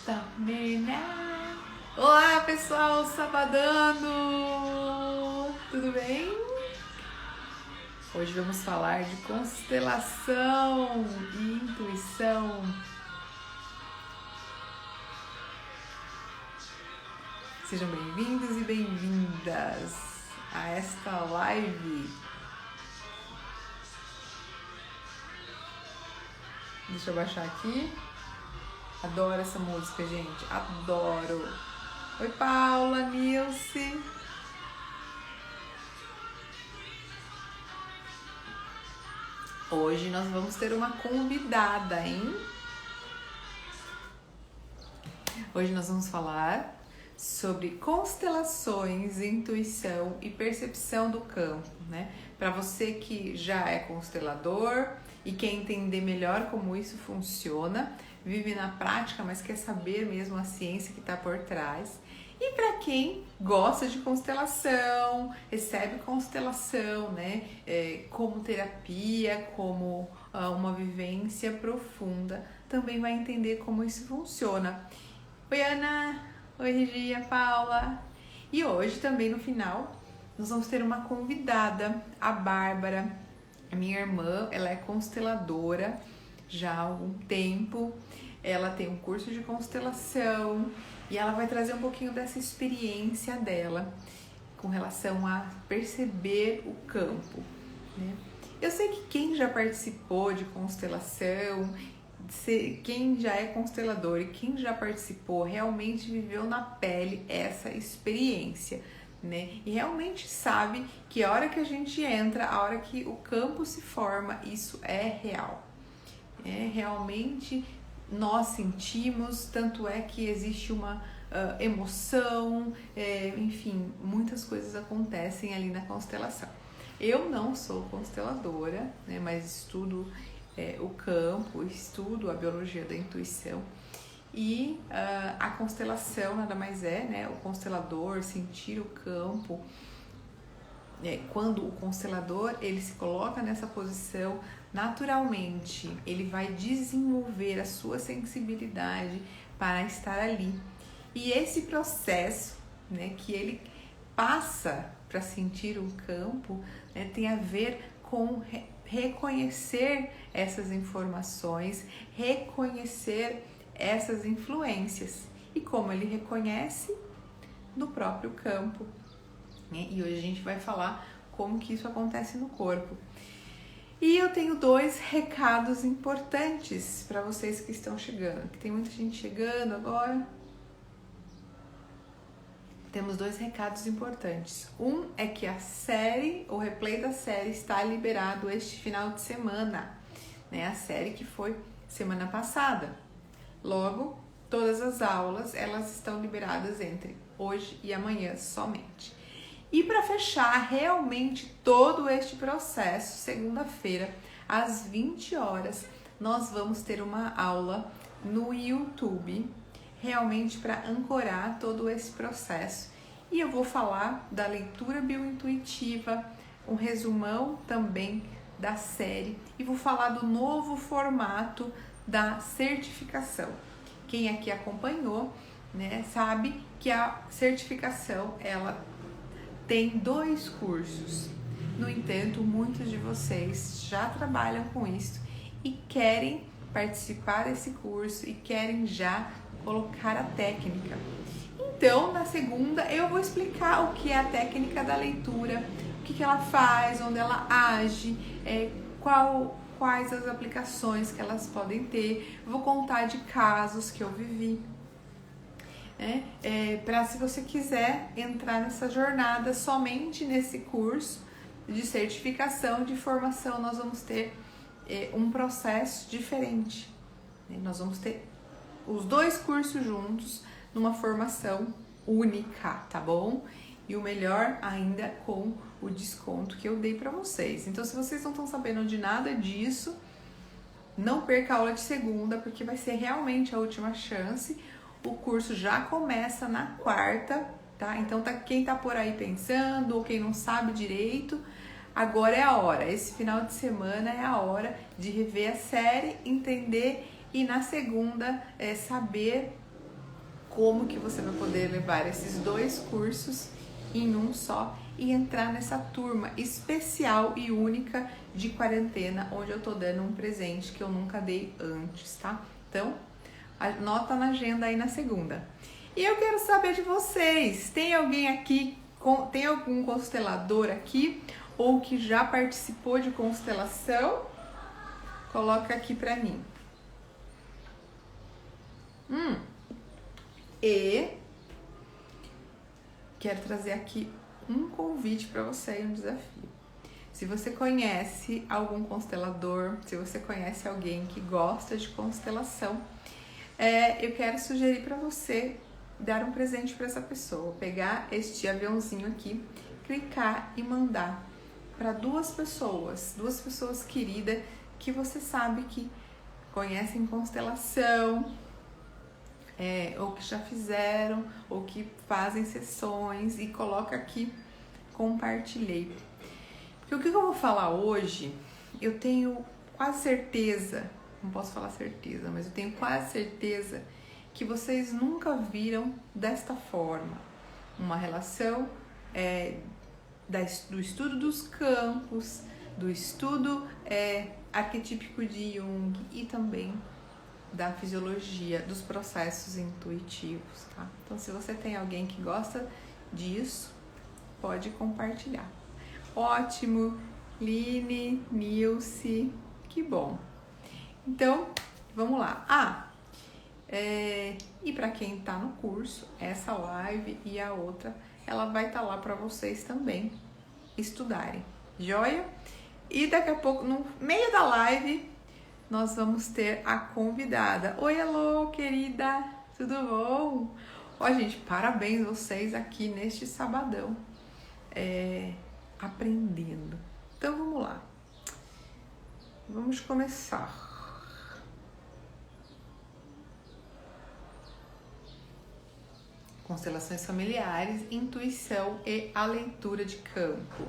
Stamina. Olá pessoal, sabadano! Tudo bem? Hoje vamos falar de constelação e intuição. Sejam bem-vindos e bem-vindas a esta live. Deixa eu baixar aqui. Adoro essa música, gente. Adoro. Oi, Paula, Nilce. Hoje nós vamos ter uma convidada, hein? Hoje nós vamos falar sobre constelações, intuição e percepção do campo, né? Para você que já é constelador e quer entender melhor como isso funciona, vive na prática, mas quer saber mesmo a ciência que está por trás. E para quem gosta de constelação, recebe constelação, né? Como terapia, como uma vivência profunda, também vai entender como isso funciona. Oi, Ana! Oi, Regia, Paula! E hoje também no final nós vamos ter uma convidada, a Bárbara, a minha irmã. Ela é consteladora já há algum tempo, ela tem um curso de constelação e ela vai trazer um pouquinho dessa experiência dela com relação a perceber o campo, né? Eu sei que quem já participou de constelação, quem já é constelador e quem já participou realmente viveu na pele essa experiência, né? E realmente sabe que a hora que a gente entra, a hora que o campo se forma, isso é real. Realmente nós sentimos, tanto é que existe uma emoção, enfim, muitas coisas acontecem ali na constelação. Eu não sou consteladora, né, mas estudo o campo, estudo a biologia da intuição e a constelação nada mais é, né, o constelador sentir o campo. Quando o constelador ele se coloca nessa posição, naturalmente ele vai desenvolver a sua sensibilidade para estar ali. E esse processo, né, que ele passa para sentir o campo, né, tem a ver com reconhecer essas informações, reconhecer essas influências. E como ele reconhece? No próprio campo. E hoje a gente vai falar como que isso acontece no corpo. E eu tenho 2 recados importantes para vocês que estão chegando, que tem muita gente chegando agora. Temos 2 recados importantes. Um é que a série, o replay da série está liberado este final de semana, né? A série que foi semana passada. Logo, todas as aulas, elas estão liberadas entre hoje e amanhã somente. E para fechar realmente todo este processo, segunda-feira, às 20 horas, nós vamos ter uma aula no YouTube, realmente para ancorar todo esse processo. E eu vou falar da leitura biointuitiva, um resumão também da série e vou falar do novo formato da certificação. Quem aqui acompanhou, né, sabe que a certificação, ela tem 2 cursos. No entanto, muitos de vocês já trabalham com isso e querem participar desse curso e querem já colocar a técnica. Então, na segunda, eu vou explicar o que é a técnica da leitura, o que ela faz, onde ela age, quais as aplicações que elas podem ter. Vou contar de casos que eu vivi. Para se você quiser entrar nessa jornada somente nesse curso de certificação, de formação, nós vamos ter um processo diferente. Nós vamos ter os 2 cursos juntos numa formação única, tá bom? E o melhor ainda com o desconto que eu dei para vocês. Então, se vocês não estão sabendo de nada disso, não perca a aula de segunda, porque vai ser realmente a última chance. O curso já começa na quarta, tá? Então, quem tá por aí pensando ou quem não sabe direito, agora é a hora. Esse final de semana é a hora de rever a série, entender e na segunda saber como que você vai poder levar esses 2 cursos em um só e entrar nessa turma especial e única de quarentena, onde eu tô dando um presente que eu nunca dei antes, tá? Então, anota na agenda aí na segunda. E eu quero saber de vocês, tem alguém aqui, tem algum constelador aqui ou que já participou de constelação? Coloca aqui pra mim. E quero trazer aqui um convite para você e um desafio. Se você conhece algum constelador, se você conhece alguém que gosta de constelação, eu quero sugerir para você dar um presente para essa pessoa. Pegar este aviãozinho aqui, clicar e mandar para 2 pessoas queridas que você sabe que conhecem constelação, ou que já fizeram, ou que fazem sessões, e coloca aqui, compartilhei. Porque o que eu vou falar hoje, eu tenho quase certeza, não posso falar certeza, mas eu tenho quase certeza que vocês nunca viram desta forma. Uma relação do estudo dos campos, do estudo arquetípico de Jung e também da fisiologia, dos processos intuitivos, tá? Então, se você tem alguém que gosta disso, pode compartilhar. Ótimo, Line, Nilce, que bom. Então, vamos lá. E para quem tá no curso, essa live e a outra, ela vai estar lá para vocês também estudarem, joia? E daqui a pouco, no meio da live, nós vamos ter a convidada. Oi, alô, querida, tudo bom? Ó, gente, parabéns vocês aqui neste sabadão, aprendendo. Então, vamos lá. Vamos começar. Constelações familiares, intuição e a leitura de campo.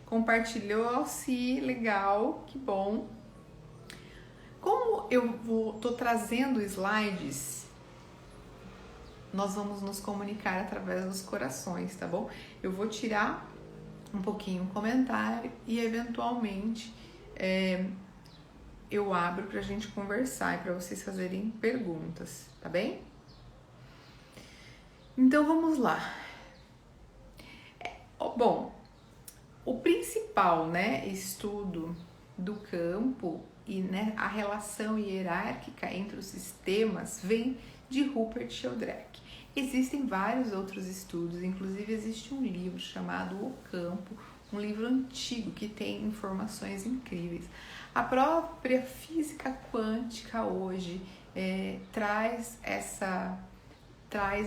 Compartilhou-se, legal, que bom. Como eu tô trazendo slides, nós vamos nos comunicar através dos corações, tá bom? Eu vou tirar um pouquinho o comentário e eventualmente eu abro pra gente conversar e pra vocês fazerem perguntas, tá bem? Então vamos lá. Bom, o principal, estudo do campo e a relação hierárquica entre os sistemas vem de Rupert Sheldrake. Existem vários outros estudos, inclusive existe um livro chamado O Campo, um livro antigo que tem informações incríveis. A própria física quântica hoje traz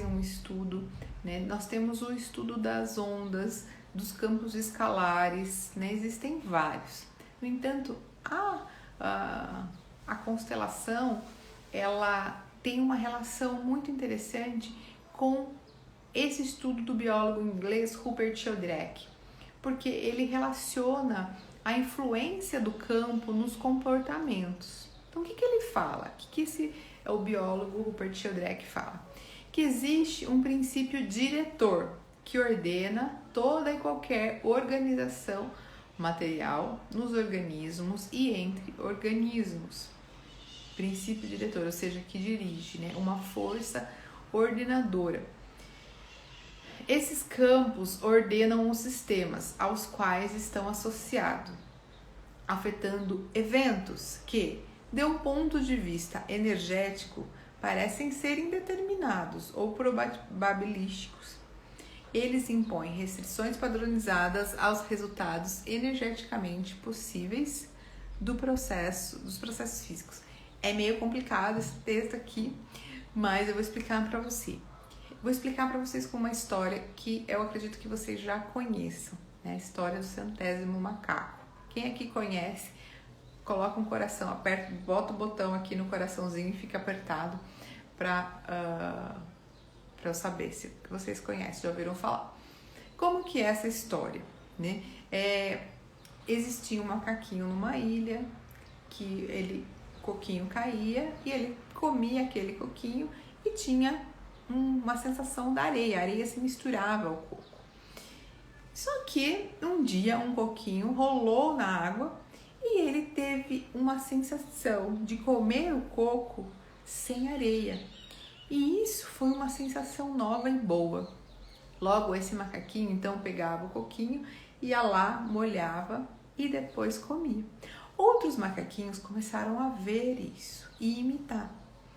um estudo, Nós temos o estudo das ondas, dos campos escalares, existem vários. No entanto, a constelação, ela tem uma relação muito interessante com esse estudo do biólogo inglês Rupert Sheldrake, porque ele relaciona a influência do campo nos comportamentos. Então, o que ele fala? O que o biólogo Rupert Sheldrake fala? Que existe um princípio diretor que ordena toda e qualquer organização material nos organismos e entre organismos. Princípio diretor, ou seja, que dirige, uma força ordenadora. Esses campos ordenam os sistemas aos quais estão associados, afetando eventos que, de um ponto de vista energético, parecem ser indeterminados ou probabilísticos. Eles impõem restrições padronizadas aos resultados energeticamente possíveis dos processos físicos. É meio complicado esse texto aqui, mas eu vou explicar para você. Vou explicar para vocês com uma história que eu acredito que vocês já conheçam, a história do centésimo macaco. Quem aqui conhece, coloca um coração, aperta, bota o botão aqui no coraçãozinho e fica apertado para eu saber se vocês conhecem, já ouviram falar. Como que é essa história, existia um macaquinho numa ilha que o coquinho caía e ele comia aquele coquinho e tinha uma sensação da areia, a areia se misturava ao coco. Só que um dia um coquinho rolou na água e ele teve uma sensação de comer o coco sem areia. E isso foi uma sensação nova e boa. Logo, esse macaquinho então pegava o coquinho, ia lá, molhava e depois comia. Outros macaquinhos começaram a ver isso e imitar.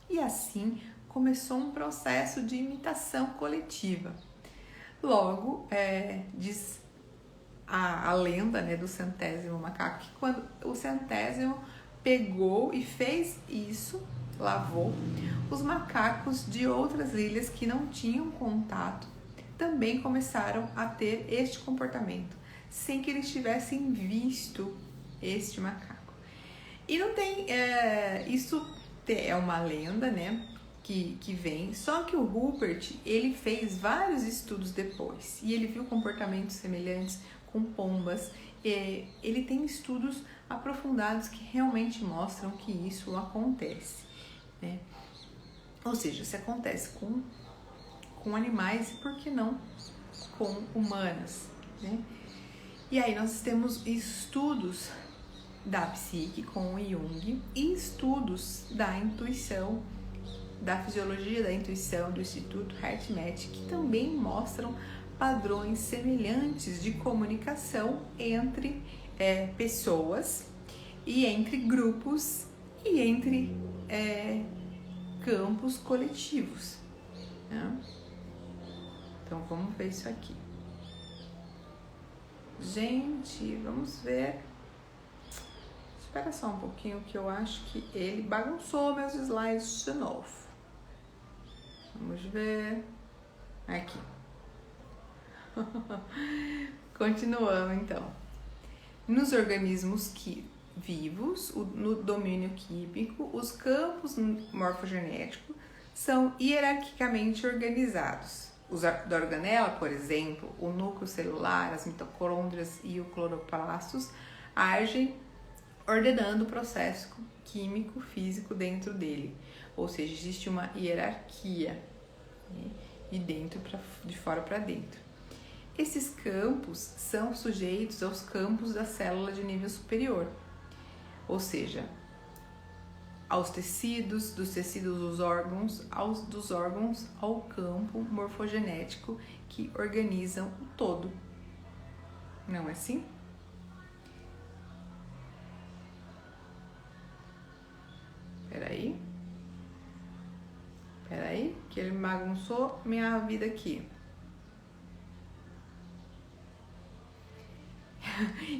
E assim começou um processo de imitação coletiva. Logo, diz a lenda, né, do centésimo macaco, que quando o centésimo pegou e fez isso, lavou, os macacos de outras ilhas que não tinham contato também começaram a ter este comportamento, sem que eles tivessem visto este macaco. E não tem, isso é uma lenda, né, que vem, só que o Rupert, ele fez vários estudos depois, e ele viu comportamentos semelhantes com pombas. Ele tem estudos aprofundados que realmente mostram que isso acontece, né? Ou seja, se acontece com animais, por que não com humanos, né? E aí nós temos estudos da psique com o Jung e estudos da intuição, da fisiologia da intuição do Instituto HeartMath, que também mostram padrões semelhantes de comunicação entre pessoas e entre grupos e entre campos coletivos, né? Então vamos ver isso aqui. Gente, vamos ver. Espera só um pouquinho que eu acho que ele bagunçou meus slides de novo. Vamos ver. Aqui. Continuando então. Nos organismos vivos, no domínio químico, os campos morfogenéticos são hierarquicamente organizados. Da organela, por exemplo, o núcleo celular, as mitocôndrias e o cloroplastos agem ordenando o processo químico físico dentro dele. Ou seja, existe uma hierarquia, né, de fora para dentro. Esses campos são sujeitos aos campos da célula de nível superior, ou seja, aos tecidos, dos tecidos dos órgãos, dos órgãos ao campo morfogenético que organizam o todo. Não é assim? Peraí, que ele bagunçou minha vida aqui.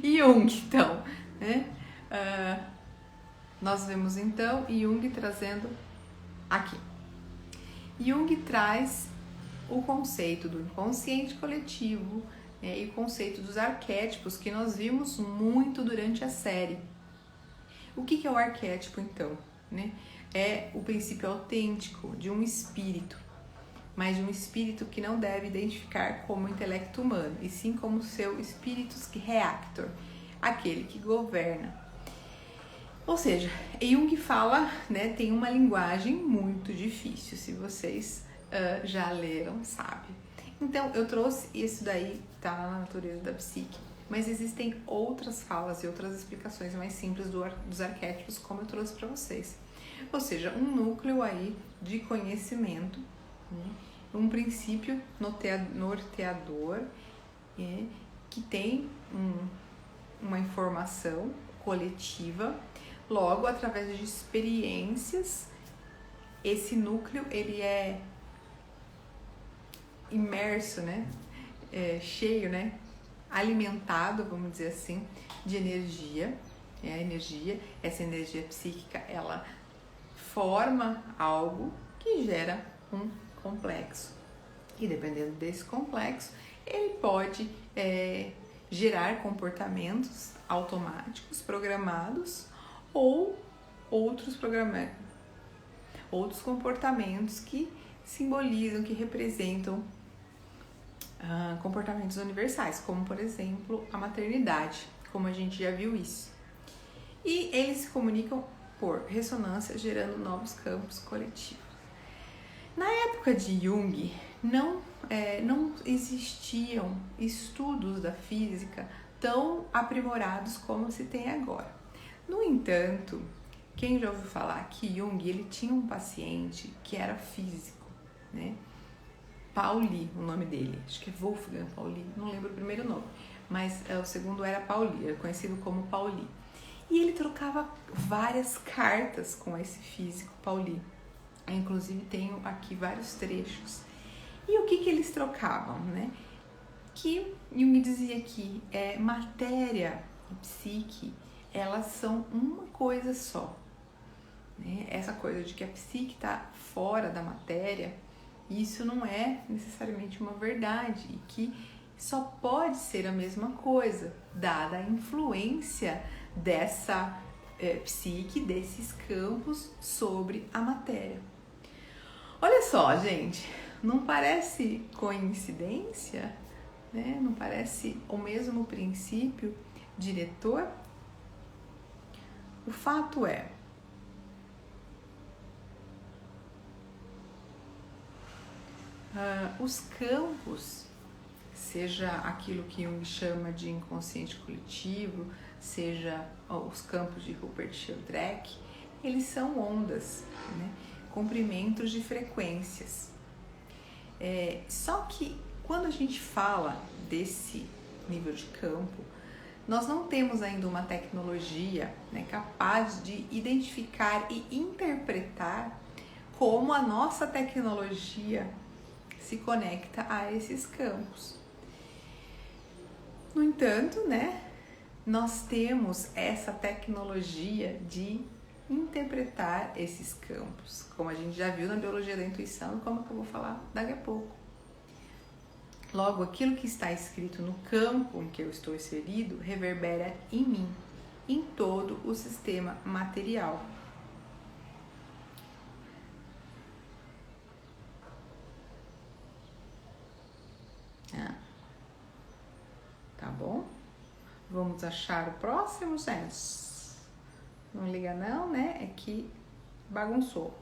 Jung, então, né? Nós vemos então Jung trazendo aqui. Jung traz o conceito do inconsciente coletivo, né, e o conceito dos arquétipos que nós vimos muito durante a série. O que é o arquétipo então, né? É o princípio autêntico de um espírito, mas de um espírito que não deve identificar como intelecto humano, e sim como seu spiritus reactor, aquele que governa. Ou seja, Jung fala, né, tem uma linguagem muito difícil, se vocês já leram, sabe. Então, eu trouxe isso daí, tá na natureza da psique, mas existem outras falas e outras explicações mais simples dos arquétipos, como eu trouxe para vocês. Ou seja, um núcleo aí de conhecimento, né, um princípio norteador, que tem uma informação coletiva. Logo, através de experiências, esse núcleo ele é imerso, né, cheio, né, alimentado, vamos dizer assim, de energia. Essa energia psíquica, ela forma algo que gera um complexo. E dependendo desse complexo, ele pode gerar comportamentos automáticos, programados, ou outros comportamentos que simbolizam, que representam comportamentos universais, como por exemplo a maternidade, como a gente já viu isso. E eles se comunicam por ressonância, gerando novos campos coletivos. Na época época de Jung, não existiam estudos da física tão aprimorados como se tem agora. No entanto, quem já ouviu falar que Jung ele tinha um paciente que era físico, né? Pauli, o nome dele, acho que é Wolfgang Pauli, não lembro o primeiro nome, mas o segundo era Pauli, era conhecido como Pauli. E ele trocava várias cartas com esse físico Pauli. Eu, inclusive, tenho aqui vários trechos. E o que eles trocavam, né? Que Jung dizia que matéria e psique, elas são uma coisa só. Né? Essa coisa de que a psique está fora da matéria, isso não é necessariamente uma verdade e que só pode ser a mesma coisa, dada a influência dessa psique, desses campos sobre a matéria. Olha só, gente, não parece coincidência, né? Não parece o mesmo princípio diretor? O fato é, os campos, seja aquilo que Jung chama de inconsciente coletivo, seja os campos de Rupert Sheldrake, eles são ondas, né? Comprimentos de frequências. Só que quando a gente fala desse nível de campo, nós não temos ainda uma tecnologia, né, capaz de identificar e interpretar como a nossa tecnologia se conecta a esses campos. No entanto, né, nós temos essa tecnologia de interpretar esses campos, como a gente já viu na biologia da intuição e como eu vou falar daqui a pouco. Logo, aquilo que está escrito no campo em que eu estou inserido reverbera em mim, em todo o sistema material. Tá bom? Vamos achar o próximo, gente? Não liga não, né? É que bagunçou.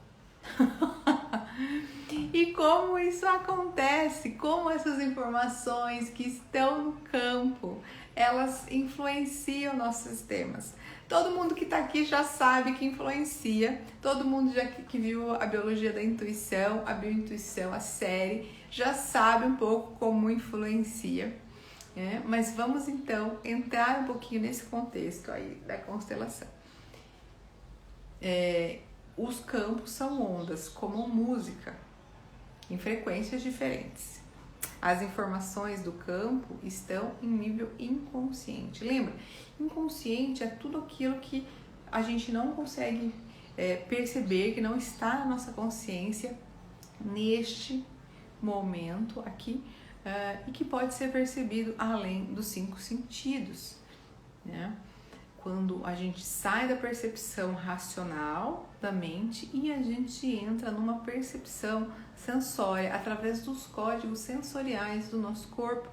E como isso acontece? Como essas informações que estão no campo, elas influenciam nossos sistemas? Todo mundo que está aqui já sabe que influencia. Todo mundo já que viu a biologia da intuição, a biointuição, a série, já sabe um pouco como influencia. Mas vamos então entrar um pouquinho nesse contexto aí da constelação. Os campos são ondas, como música, em frequências diferentes. As informações do campo estão em nível inconsciente. Lembra? Inconsciente é tudo aquilo que a gente não consegue perceber, que não está na nossa consciência neste momento aqui, e que pode ser percebido além dos 5 sentidos, né? Quando a gente sai da percepção racional da mente e a gente entra numa percepção sensória através dos códigos sensoriais do nosso corpo.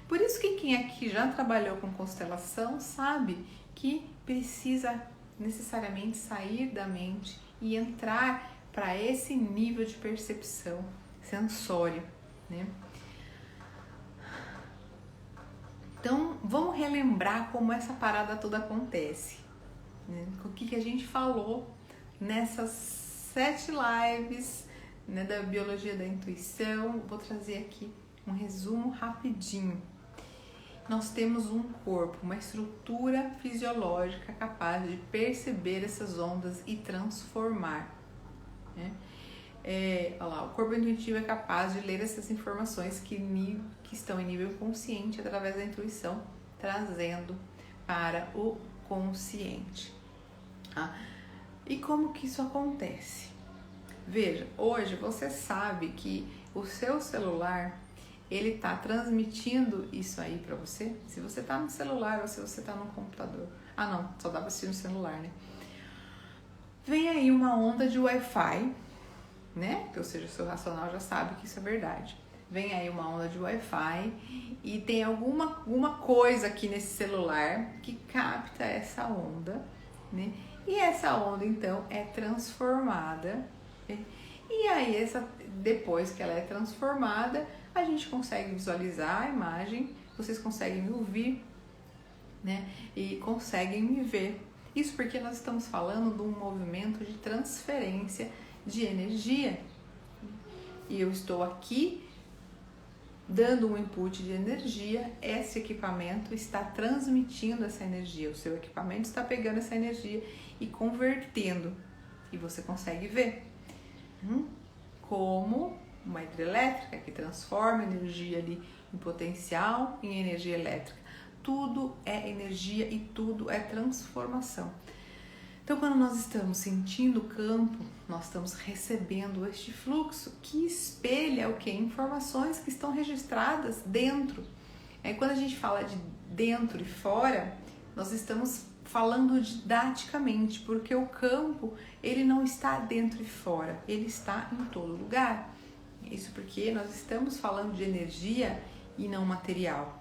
Por isso que quem aqui já trabalhou com constelação sabe que precisa necessariamente sair da mente e entrar para esse nível de percepção sensória, né? Então, vamos relembrar como essa parada toda acontece, né? O que a gente falou nessas 7 lives, né, da biologia da intuição. Vou trazer aqui um resumo rapidinho. Nós temos um corpo, uma estrutura fisiológica capaz de perceber essas ondas e transformar, né? Olha lá, o corpo intuitivo é capaz de ler essas informações que estão em nível consciente através da intuição, trazendo para o consciente. E como que isso acontece? Veja, hoje você sabe que o seu celular, ele está transmitindo isso aí para você. Se você está no celular ou se você está no computador. Não, só dá para assistir no celular, né? Vem aí uma onda de Wi-Fi, né? Ou seja, o seu racional já sabe que isso é verdade. Vem aí uma onda de Wi-Fi e tem alguma coisa aqui nesse celular que capta essa onda, né? E essa onda, então, é transformada, né? E aí, depois que ela é transformada, a gente consegue visualizar a imagem, vocês conseguem me ouvir, né? E conseguem me ver. Isso porque nós estamos falando de um movimento de transferência de energia. E eu estou aqui dando um input de energia, esse equipamento está transmitindo essa energia, o seu equipamento está pegando essa energia e convertendo, e você consegue ver como uma hidrelétrica que transforma energia ali em potencial em energia elétrica. Tudo é energia e tudo é transformação. Então, quando nós estamos sentindo o campo, nós estamos recebendo este fluxo que espelha o que? Informações que estão registradas dentro. Quando a gente fala de dentro e fora, nós estamos falando didaticamente, porque o campo ele não está dentro e fora, ele está em todo lugar. Isso porque nós estamos falando de energia e não material.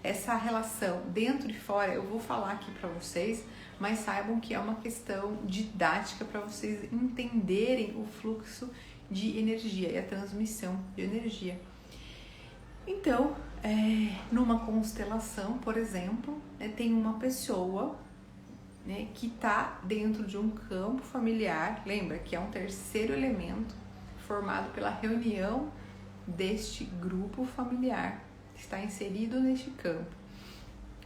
Essa relação dentro e fora eu vou falar aqui para vocês, mas saibam que é uma questão didática para vocês entenderem o fluxo de energia e a transmissão de energia. Então, numa constelação, por exemplo, tem uma pessoa, né, que está dentro de um campo familiar, lembra que é um terceiro elemento formado pela reunião deste grupo familiar, está inserido neste campo.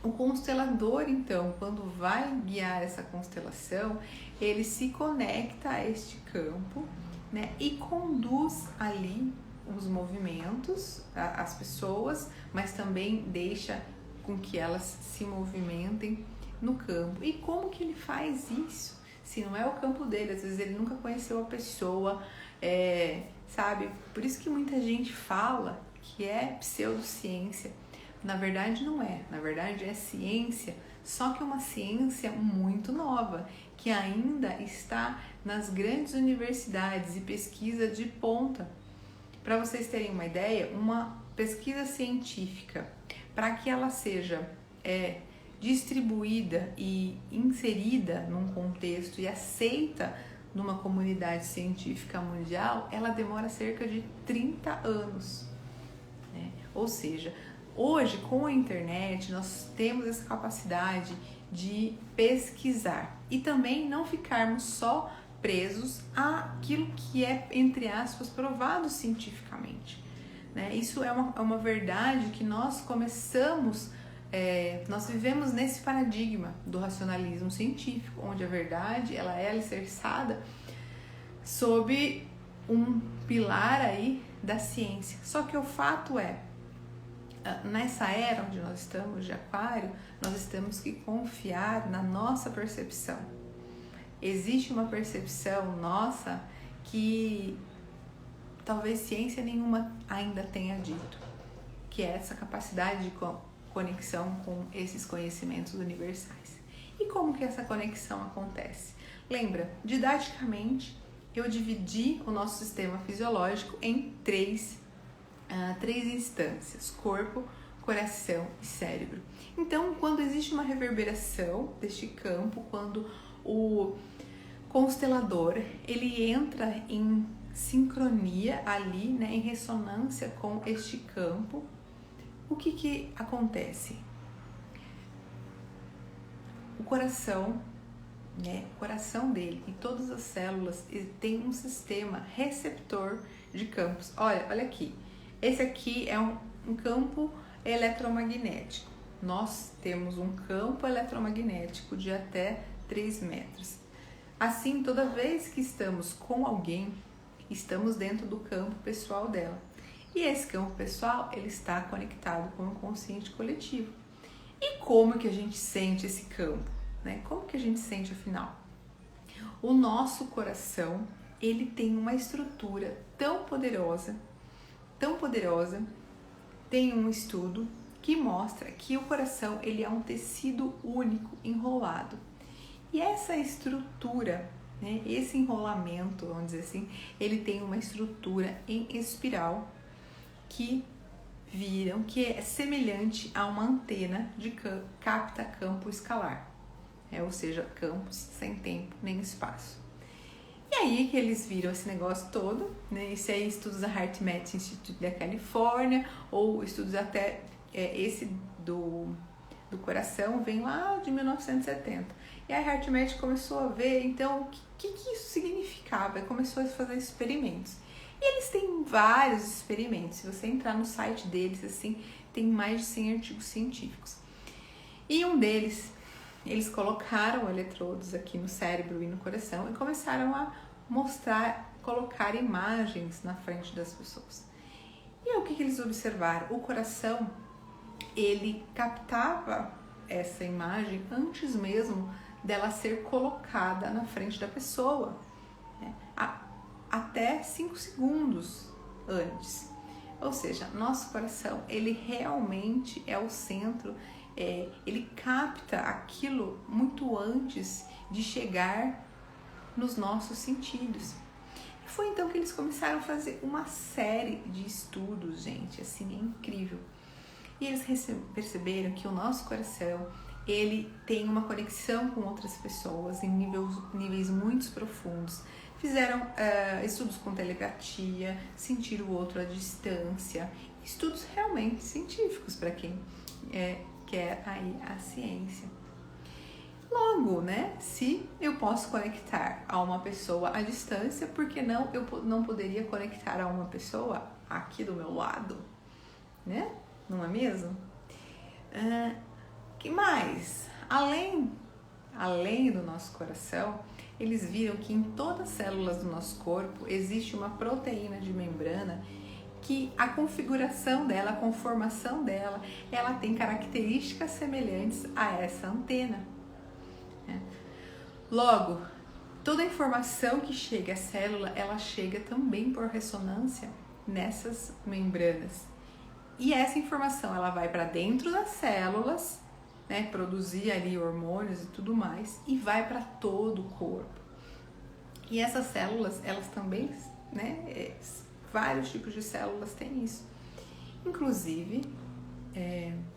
O constelador, então, quando vai guiar essa constelação, ele se conecta a este campo, né, e conduz ali os movimentos, as pessoas, mas também deixa com que elas se movimentem no campo. E como que ele faz isso? Se não é o campo dele, às vezes ele nunca conheceu a pessoa, sabe? Por isso que muita gente fala que é pseudociência. Na verdade não é, na verdade é ciência, só que é uma ciência muito nova, que ainda está nas grandes universidades e pesquisa de ponta. Para vocês terem uma ideia, uma pesquisa científica, para que ela seja distribuída e inserida num contexto e aceita numa comunidade científica mundial, ela demora cerca de 30 anos. Né? Ou seja, hoje, com a internet, nós temos essa capacidade de pesquisar e também não ficarmos só presos àquilo que é, entre aspas, provado cientificamente. Né? Isso é uma verdade que nós começamos, nós vivemos nesse paradigma do racionalismo científico, onde a verdade ela é alicerçada sob um pilar aí da ciência. Só que o fato é, nessa era onde nós estamos de Aquário, nós temos que confiar na nossa percepção. Existe uma percepção nossa que talvez ciência nenhuma ainda tenha dito, que é essa capacidade de conexão com esses conhecimentos universais. E como que essa conexão acontece? Lembra, didaticamente, eu dividi o nosso sistema fisiológico em três instâncias: corpo, coração e cérebro. Então, quando existe uma reverberação deste campo, quando o constelador ele entra em sincronia ali, né, em ressonância com este campo, o que acontece? O coração, né, o coração dele e todas as células tem um sistema receptor de campos. Olha aqui. Esse aqui é um campo eletromagnético. Nós temos um campo eletromagnético de até 3 metros. Assim, toda vez que estamos com alguém, estamos dentro do campo pessoal dela. E esse campo pessoal, ele está conectado com o consciente coletivo. E como que a gente sente esse campo? Né? Como que a gente sente, afinal? O nosso coração, ele tem uma estrutura tão poderosa, tem um estudo que mostra que o coração ele é um tecido único enrolado. E essa estrutura, né, esse enrolamento, vamos dizer assim, ele tem uma estrutura em espiral que é semelhante a uma antena de capta campo escalar, ou seja, campos sem tempo nem espaço. E aí que eles viram esse negócio todo, né? Isso aí, estudos da HeartMath Institute da Califórnia, ou estudos até esse do coração vem lá de 1970. E a HeartMath começou a ver, então, o que isso significava, e começou a fazer experimentos. E eles têm vários experimentos, se você entrar no site deles, assim, tem mais de 100 artigos científicos. E um deles, eles colocaram eletrodos aqui no cérebro e no coração e começaram a colocar imagens na frente das pessoas. E aí, o que eles observaram? O coração, ele captava essa imagem antes mesmo dela ser colocada na frente da pessoa, né? Até 5 segundos antes. Ou seja, nosso coração, ele realmente é o centro, ele capta aquilo muito antes de chegar nos nossos sentidos. E foi então que eles começaram a fazer uma série de estudos, gente, assim, é incrível. E eles perceberam que o nosso coração, ele tem uma conexão com outras pessoas em níveis muito profundos. Fizeram estudos com telepatia, sentir o outro à distância, estudos realmente científicos para quem quer aí a ciência. Logo, né, se eu posso conectar a uma pessoa à distância, por que não eu não poderia conectar a uma pessoa aqui do meu lado, né? Não é mesmo? Que mais? Além do nosso coração, eles viram que em todas as células do nosso corpo existe uma proteína de membrana que a configuração dela, a conformação dela, ela tem características semelhantes a essa antena. Logo, toda a informação que chega à célula, ela chega também por ressonância nessas membranas. E essa informação, ela vai para dentro das células, né, produzir ali hormônios e tudo mais, e vai para todo o corpo. E essas células, elas também, né, vários tipos de células têm isso. Inclusive,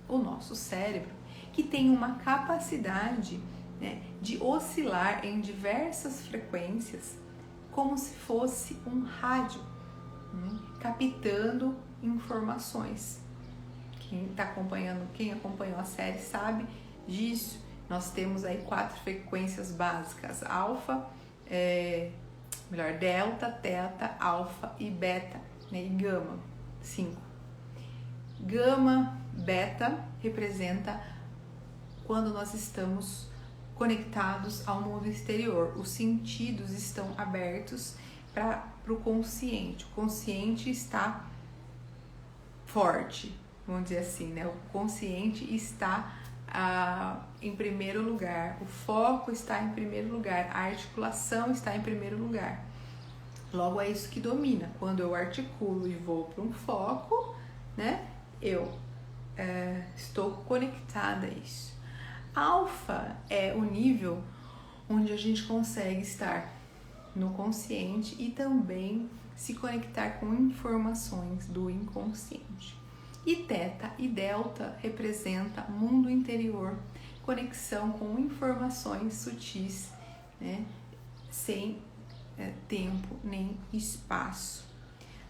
o nosso cérebro, que tem uma capacidade, né, de oscilar em diversas frequências, como se fosse um rádio, né, captando informações. Quem acompanhou a série sabe disso. Nós temos aí 4 frequências básicas: alfa, delta, teta, alfa e beta, né, e gama, 5. Gama, beta representa quando nós estamos conectados ao mundo exterior. Os sentidos estão abertos para o consciente. O consciente está forte, vamos dizer assim, né? O consciente está em primeiro lugar, o foco está em primeiro lugar, a articulação está em primeiro lugar. Logo, é isso que domina. Quando eu articulo e vou para um foco, né? Eu estou conectada a isso. Alfa é o nível onde a gente consegue estar no consciente e também se conectar com informações do inconsciente. E teta e delta representa mundo interior, conexão com informações sutis, né, sem tempo nem espaço.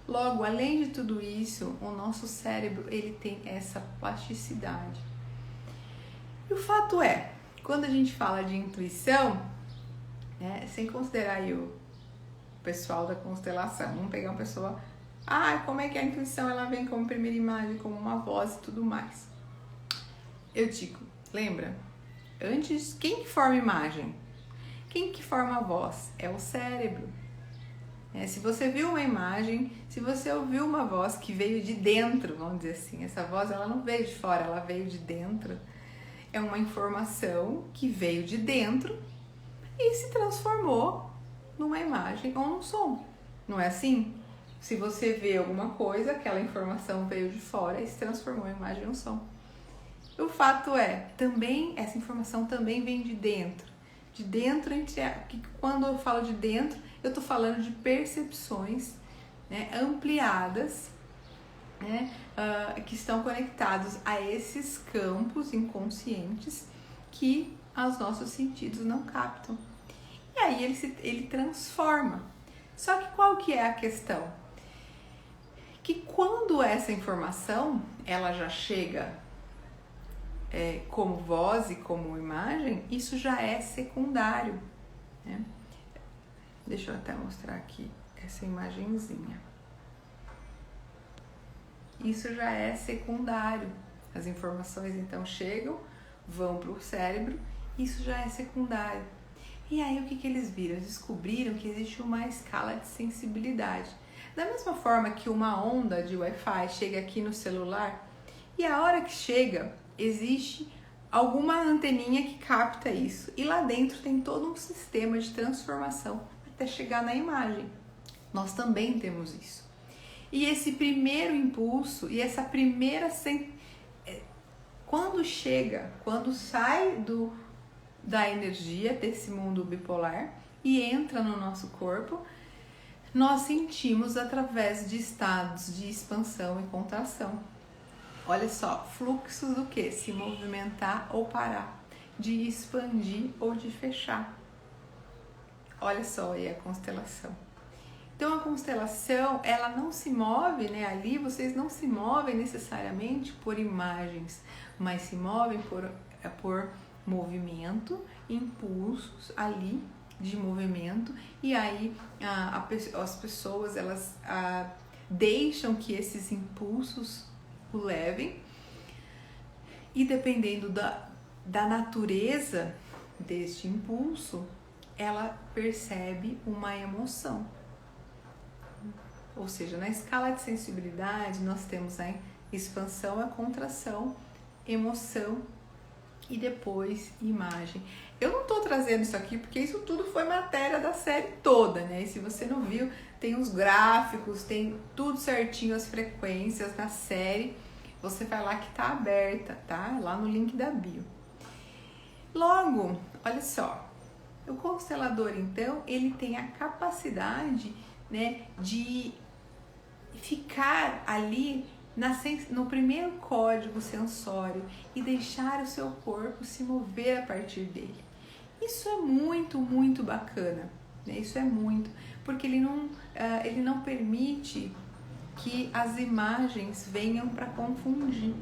Logo, além de tudo isso, o nosso cérebro, ele tem essa plasticidade. E o fato é, quando a gente fala de intuição, né, sem considerar aí o pessoal da constelação, vamos pegar uma pessoa, como é que a intuição ela vem como primeira imagem, como uma voz e tudo mais. Eu digo, lembra? Antes, quem que forma imagem? Quem que forma a voz? É o cérebro. Se você viu uma imagem, se você ouviu uma voz que veio de dentro, vamos dizer assim, essa voz ela não veio de fora, ela veio de dentro. É uma informação que veio de dentro e se transformou numa imagem ou num som. Não é assim? Se você vê alguma coisa, aquela informação veio de fora e se transformou em imagem ou som. O fato é, também essa informação também vem de dentro. De dentro, quando eu falo de dentro, eu estou falando de percepções, né, ampliadas, né, que estão conectados a esses campos inconscientes que os nossos sentidos não captam. e aí ele transforma. Só que qual que é a questão? Que quando essa informação ela já chega como voz e como imagem, isso já é secundário, né? Deixa eu até mostrar aqui essa imagenzinha. Isso já é secundário. As informações então chegam, vão para o cérebro, isso já é secundário. E aí o que eles viram? Eles descobriram que existe uma escala de sensibilidade. Da mesma forma que uma onda de Wi-Fi chega aqui no celular, e a hora que chega, existe alguma anteninha que capta isso. E lá dentro tem todo um sistema de transformação até chegar na imagem. Nós também temos isso. E esse primeiro impulso e essa primeira... Quando sai da energia desse mundo bipolar e entra no nosso corpo, nós sentimos através de estados de expansão e contração. Olha só, fluxos do que? Se movimentar ou parar, de expandir ou de fechar. Olha só aí a constelação. Então a constelação, ela não se move, né? Ali vocês não se movem necessariamente por imagens, mas se movem por movimento, impulsos ali de movimento, e aí as pessoas elas deixam que esses impulsos o levem, e dependendo da natureza deste impulso, ela percebe uma emoção. Ou seja, na escala de sensibilidade nós temos a expansão, a contração, emoção e depois imagem. Eu não estou trazendo isso aqui porque isso tudo foi matéria da série toda, né? E se você não viu, tem os gráficos, tem tudo certinho, as frequências na série. Você vai lá que tá aberta, tá? Lá no link da bio. Logo, olha só, o constelador então, ele tem a capacidade, né, de ficar ali no primeiro código sensório e deixar o seu corpo se mover a partir dele. Isso é muito, muito bacana, né? Isso é muito, porque ele não permite que as imagens venham para confundir.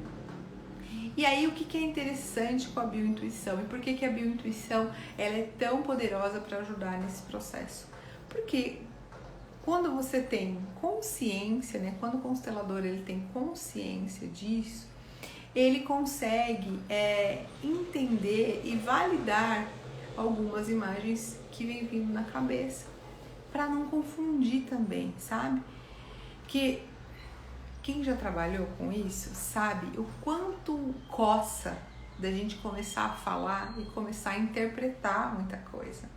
E aí o que é interessante com a biointuição e por que a biointuição ela é tão poderosa para ajudar nesse processo? Porque quando você tem consciência, né, quando o constelador ele tem consciência disso, ele consegue entender e validar algumas imagens que vem vindo na cabeça, para não confundir também, sabe? Que quem já trabalhou com isso sabe o quanto coça da gente começar a falar e começar a interpretar muita coisa.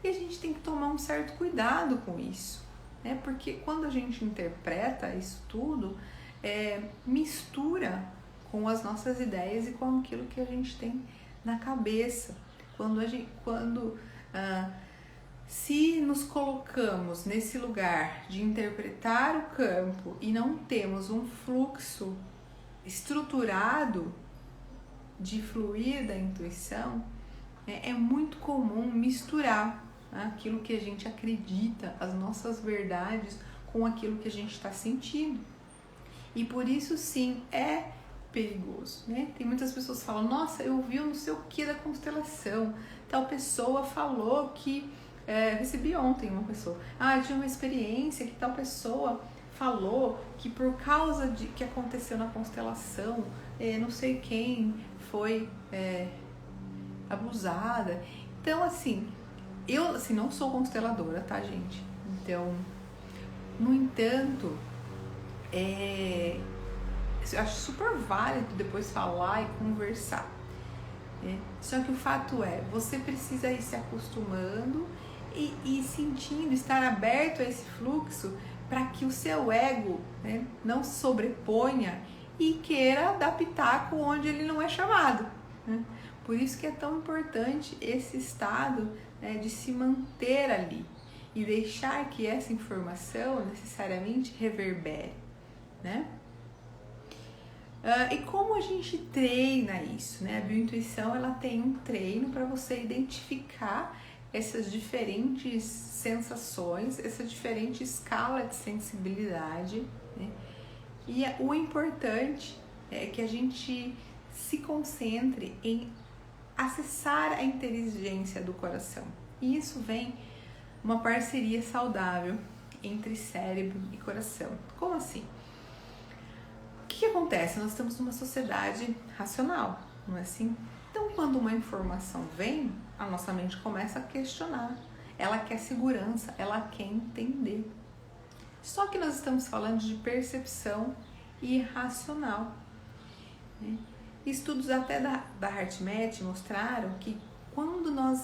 E a gente tem que tomar um certo cuidado com isso, né? Porque quando a gente interpreta isso tudo, mistura com as nossas ideias e com aquilo que a gente tem na cabeça. Se nos colocamos nesse lugar de interpretar o campo e não temos um fluxo estruturado de fluir da intuição, é muito comum misturar, né, aquilo que a gente acredita, as nossas verdades, com aquilo que a gente está sentindo. E por isso sim é perigoso, né? Tem muitas pessoas que falam, nossa, eu vi não sei o que da constelação, tal pessoa falou que recebi ontem uma pessoa, eu tinha uma experiência que tal pessoa falou que por causa de que aconteceu na constelação, não sei quem foi abusada. Então assim, eu não sou consteladora, tá, gente? Então, no entanto, eu acho super válido depois falar e conversar, né? Só que o fato você precisa ir se acostumando e sentindo, estar aberto a esse fluxo para que o seu ego, né, não sobreponha e queira dar pitaco onde ele não é chamado, né? Por isso que é tão importante esse estado, né, de se manter ali e deixar que essa informação necessariamente reverbere, né? E como a gente treina isso, né? A biointuição ela tem um treino para você identificar essas diferentes sensações, essa diferente escala de sensibilidade, né? E o importante é que a gente se concentre em acessar a inteligência do coração. E isso vem uma parceria saudável entre cérebro e coração. Como assim? O que acontece? Nós estamos numa sociedade racional, não é assim? Então, quando uma informação vem, a nossa mente começa a questionar. Ela quer segurança, ela quer entender. Só que nós estamos falando de percepção irracional, né? Estudos até da HeartMath mostraram que quando um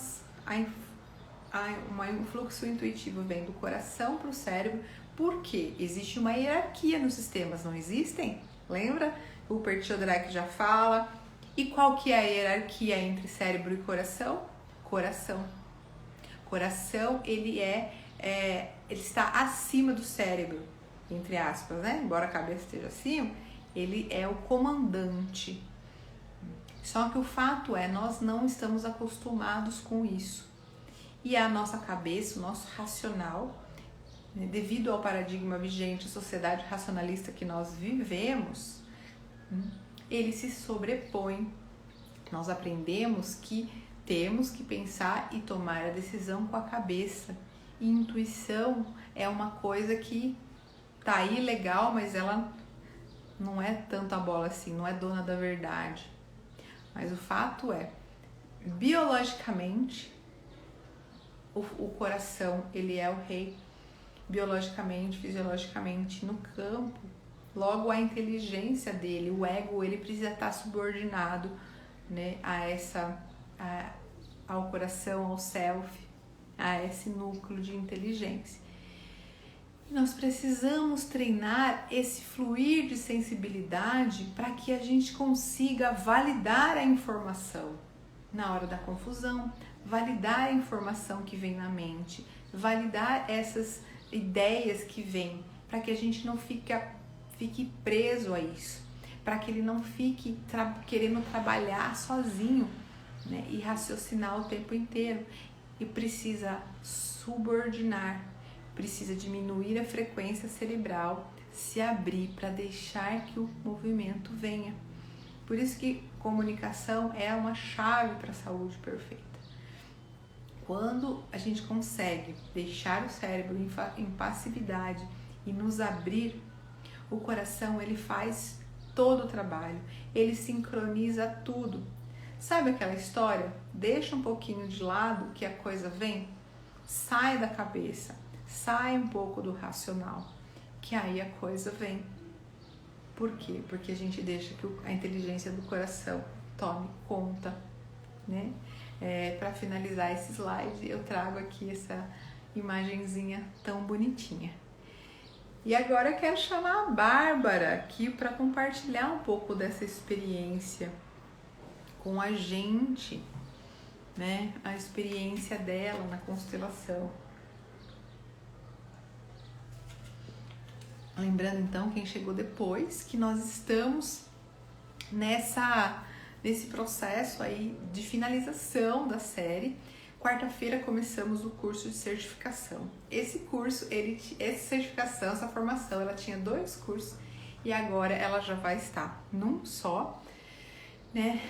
fluxo intuitivo vem do coração para o cérebro, porque existe uma hierarquia nos sistemas, não existem? Lembra? O Rupert Sheldrake já fala. E qual que é a hierarquia entre cérebro e coração? Coração. Coração, ele está acima do cérebro, entre aspas, né? Embora a cabeça esteja acima, ele é o comandante. Só que o fato é, nós não estamos acostumados com isso. E a nossa cabeça, o nosso racional, né, devido ao paradigma vigente, a sociedade racionalista que nós vivemos, ele se sobrepõe. Nós aprendemos que temos que pensar e tomar a decisão com a cabeça. E intuição é uma coisa que tá aí legal, mas ela não é tanto a bola assim, não é dona da verdade. Mas o fato é, biologicamente, o coração, ele é o rei. Biologicamente, fisiologicamente, no campo, logo a inteligência dele, o ego, ele precisa estar subordinado, né, ao coração, ao self, a esse núcleo de inteligência. Nós precisamos treinar esse fluir de sensibilidade para que a gente consiga validar a informação na hora da confusão, validar a informação que vem na mente, validar essas ideias que vêm, para que a gente não fique preso a isso, para que ele não fique querendo trabalhar sozinho, né, e raciocinar o tempo inteiro. E precisa subordinar, precisa diminuir a frequência cerebral, se abrir para deixar que o movimento venha. Por isso que comunicação é uma chave para a saúde perfeita. Quando a gente consegue deixar o cérebro em passividade e nos abrir, o coração, ele faz todo o trabalho, ele sincroniza tudo. Sabe aquela história? Deixa um pouquinho de lado que a coisa vem, sai da cabeça, sai um pouco do racional, que aí a coisa vem. Por quê? Porque a gente deixa que a inteligência do coração tome conta, né? Para finalizar esse slide, eu trago aqui essa imagenzinha tão bonitinha. E agora eu quero chamar a Bárbara aqui para compartilhar um pouco dessa experiência com a gente, né? A experiência dela na constelação. Lembrando então, quem chegou depois, que nós estamos nesse processo aí de finalização da série. Quarta-feira começamos o curso de certificação. Essa certificação, essa formação, ela tinha 2 cursos e agora ela já vai estar num só, né?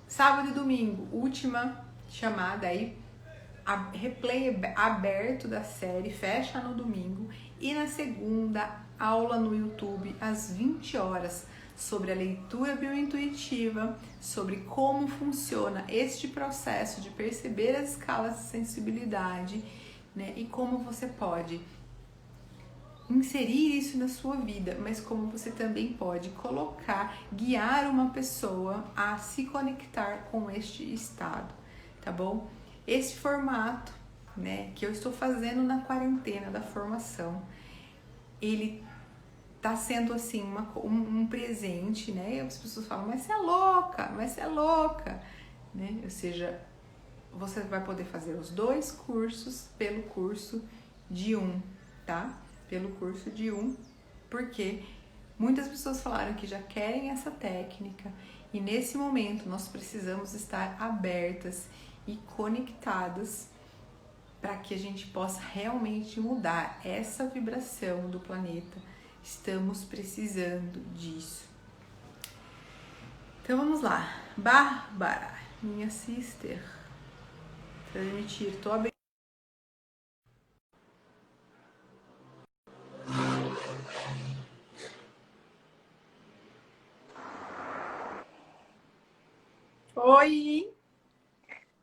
Sábado e domingo, última chamada aí, replay aberto da série, fecha no domingo, e na segunda, aula no YouTube às 20 horas sobre a leitura biointuitiva, sobre como funciona este processo de perceber as escalas de sensibilidade, né, e como você pode inserir isso na sua vida, mas como você também pode guiar uma pessoa a se conectar com este estado, tá bom? Esse formato, né, que eu estou fazendo na quarentena da formação, ele tá sendo assim um presente, né? E as pessoas falam, mas você é louca, né? Ou seja, você vai poder fazer os 2 cursos pelo curso de 1, tá? Pelo curso de 1, porque muitas pessoas falaram que já querem essa técnica e nesse momento nós precisamos estar abertas e conectadas para que a gente possa realmente mudar essa vibração do planeta. Estamos precisando disso. Então vamos lá. Bárbara, minha sister, transmitir. Tô abrindo. Oi!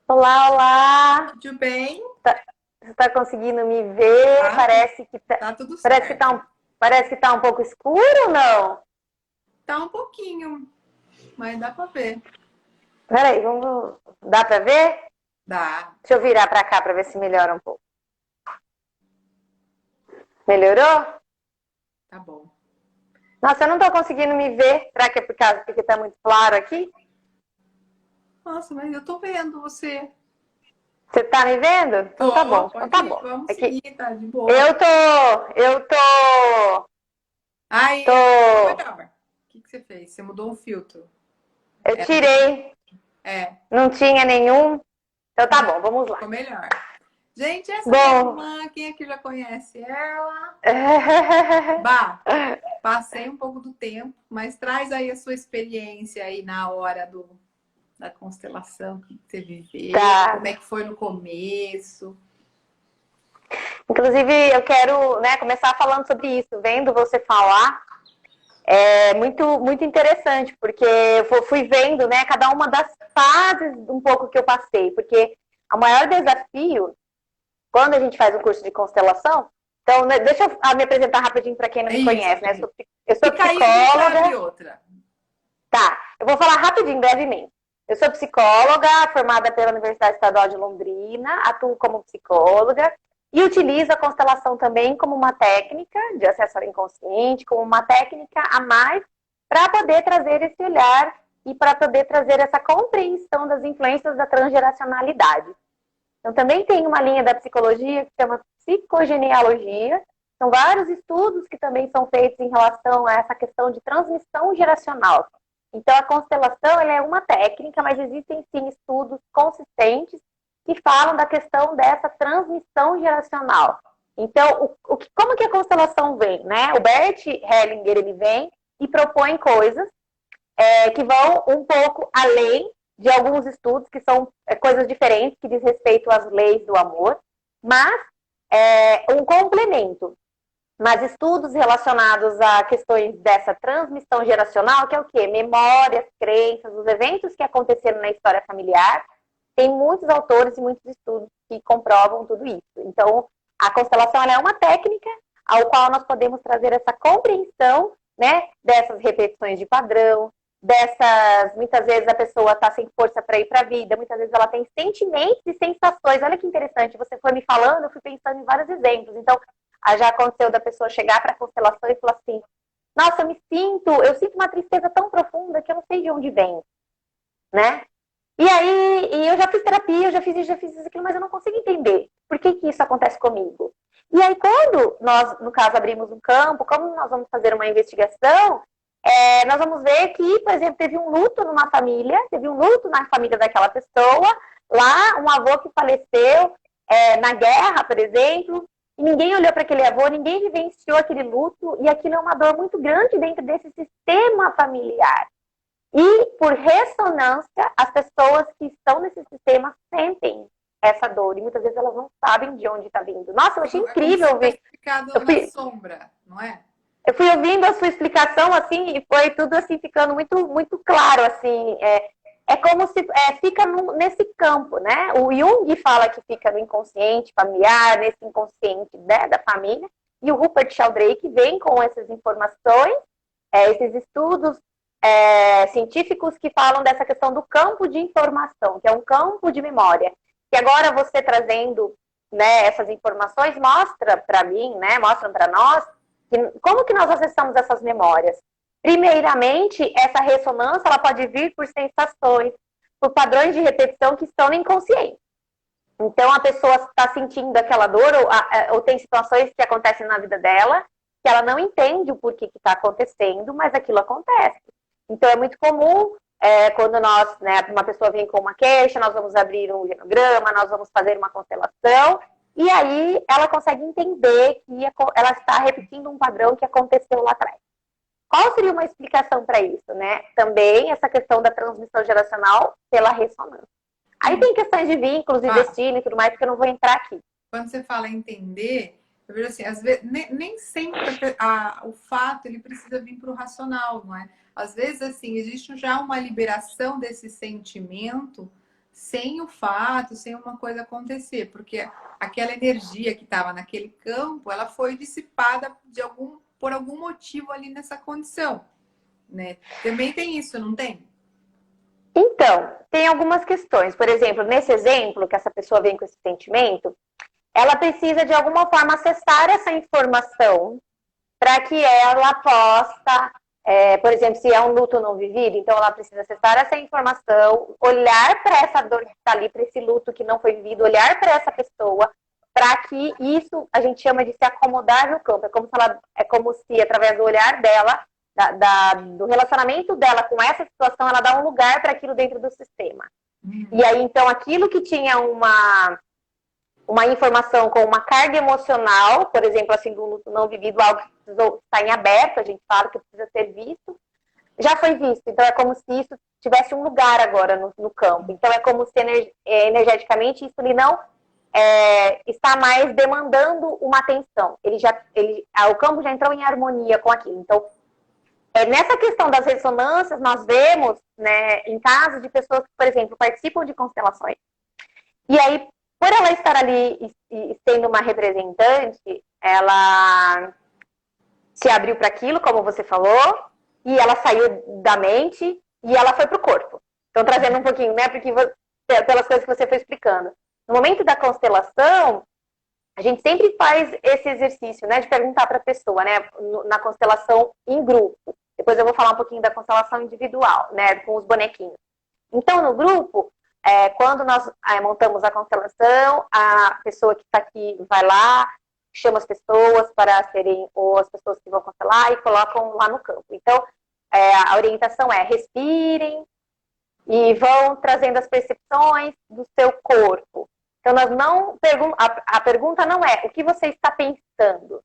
Olá, olá! Tudo bem? Você está conseguindo me ver? Tá, Parece que tá tudo parece que certo. parece que tá um pouco escuro ou não? Tá um pouquinho, mas dá pra ver. Peraí, vamos. Dá para ver? Dá, Deixa eu virar para cá para ver se melhora um pouco. Melhorou? tá bom. Nossa, eu não estou conseguindo me ver. Será que é por causa que está muito claro aqui? Nossa, mas eu tô vendo você. Você está me vendo? Então tá Tô, bom. Então pode tá ir, bom. vamos É que seguir, tá de boa. eu Aí, ficou tô, melhor. O que você fez? Você mudou um filtro. eu Era bem. tirei, É, não tinha nenhum. Então tá bom, vamos lá. ficou melhor. Gente, essa é minha Bom, irmã, quem aqui já conhece ela? Bah, passei um pouco do tempo, mas traz aí a sua experiência aí na hora da constelação que você viveu, como tá. é que foi no começo. Inclusive, eu quero, né, começar falando sobre isso. Vendo você falar, é muito interessante, porque eu fui vendo, né, cada uma das fases um pouco que eu passei. Porque o maior desafio, quando a gente faz um curso de constelação, então, né, deixa eu me apresentar rapidinho para quem não É me isso, conhece, né? Felipe. Eu sou Fica aí, a gente abre psicóloga. outra. Tá, eu vou falar rapidinho, brevemente. Eu sou psicóloga, formada pela Universidade Estadual de Londrina, atuo como psicóloga e utilizo a constelação também como uma técnica de acesso ao inconsciente, como uma técnica a mais para poder trazer esse olhar e para poder trazer essa compreensão das influências da transgeracionalidade. Então, também tem uma linha da psicologia que chama psicogenealogia. São vários estudos que também são feitos em relação a essa questão de transmissão geracional. Então, a constelação ela é uma técnica, mas existem sim estudos consistentes que falam da questão dessa transmissão geracional. Então, como que a constelação vem? Né? O Bert Hellinger ele vem e propõe coisas que vão um pouco além de alguns estudos que são coisas diferentes que diz respeito às leis do amor, mas um complemento. Mas estudos relacionados a questões dessa transmissão geracional, que é o quê? Memórias, crenças, os eventos que aconteceram na história familiar, tem muitos autores e muitos estudos que comprovam tudo isso. Então, a constelação ela é uma técnica ao qual nós podemos trazer essa compreensão, né, dessas repetições de padrão, muitas vezes a pessoa está sem força para ir para a vida, muitas vezes ela tem sentimentos e sensações. Olha que interessante, você foi me falando, eu fui pensando em vários exemplos. Então, já aconteceu da pessoa chegar para a constelação e falar assim, nossa, eu sinto uma tristeza tão profunda que eu não sei de onde vem, né? E aí, eu já fiz terapia, eu já fiz isso, aquilo, mas eu não consigo entender por que isso acontece comigo. E aí, quando nós, no caso, abrimos um campo, como nós vamos fazer uma investigação, nós vamos ver que, por exemplo, teve um luto numa família, teve um luto na família daquela pessoa, lá, um avô que faleceu na guerra, por exemplo, e ninguém olhou para aquele avô, ninguém vivenciou aquele luto, e aquilo é uma dor muito grande dentro desse sistema familiar. E, por ressonância, as pessoas que estão nesse sistema sentem essa dor, e muitas vezes elas não sabem de onde está vindo. Nossa, eu achei É como se incrível ver. tivesse ficado na sombra, não é? Eu fui ouvindo a sua explicação, assim, e foi tudo, assim, ficando muito claro, assim. É como se fica nesse campo, né? O Jung fala que fica no inconsciente familiar, nesse inconsciente, né, da família, e o Rupert Sheldrake vem com essas informações, esses estudos científicos que falam dessa questão do campo de informação, que é um campo de memória. E agora você trazendo, né, essas informações mostra para mim, né, mostram para nós como que nós acessamos essas memórias. Primeiramente, essa ressonância ela pode vir por sensações, por padrões de repetição que estão no inconsciente. Então, a pessoa está sentindo aquela dor ou tem situações que acontecem na vida dela que ela não entende o porquê que está acontecendo, mas aquilo acontece. Então, é muito comum quando uma pessoa vem com uma queixa, nós vamos abrir um genograma, nós vamos fazer uma constelação, E aí ela consegue entender que ela está repetindo um padrão que aconteceu lá atrás. Qual seria uma explicação para isso, né? Também essa questão da transmissão geracional pela ressonância. Aí tem questões de vínculos e destino e tudo mais, que eu não vou entrar aqui. Quando você fala entender, eu vejo assim, às vezes, nem sempre o fato ele precisa vir para o racional, não é? Às vezes, assim, existe já uma liberação desse sentimento sem o fato, sem uma coisa acontecer, porque aquela energia que estava naquele campo, ela foi dissipada por algum motivo ali nessa condição, né? Também tem isso, não tem? Então, tem algumas questões. Por exemplo, nesse exemplo que essa pessoa vem com esse sentimento, ela precisa de alguma forma acessar essa informação para que ela possa, por exemplo, se é um luto não vivido, então ela precisa acessar essa informação, olhar para essa dor que está ali, para esse luto que não foi vivido, olhar para essa pessoa, para que isso a gente chama de se acomodar no campo. É como se através do olhar dela, do relacionamento dela com essa situação, ela dá um lugar para aquilo dentro do sistema. E aí, então, aquilo que tinha uma informação com uma carga emocional, por exemplo, assim, do luto não vivido, algo que precisou estar em aberto, a gente fala que precisa ser visto, já foi visto. Então, é como se isso tivesse um lugar agora no campo. Então, é como se energeticamente isso ali não está mais demandando uma atenção. O campo já entrou em harmonia com aquilo. Então, nessa questão das ressonâncias, nós vemos, né, em casos de pessoas que, por exemplo, participam de constelações, e aí, por ela estar ali e sendo uma representante, ela se abriu para aquilo, como você falou, e ela saiu da mente e ela foi para o corpo. Então, trazendo um pouquinho, né, porque pelas coisas que você foi explicando. No momento da constelação, a gente sempre faz esse exercício, né, de perguntar para a pessoa, né, na constelação em grupo. Depois eu vou falar um pouquinho da constelação individual, né, com os bonequinhos. Então, no grupo, quando nós montamos a constelação, a pessoa que está aqui vai lá, chama as pessoas para serem, ou as pessoas que vão constelar, e colocam lá no campo. Então, a orientação é respirem e vão trazendo as percepções do seu corpo. Então, nós não a pergunta não é o que você está pensando.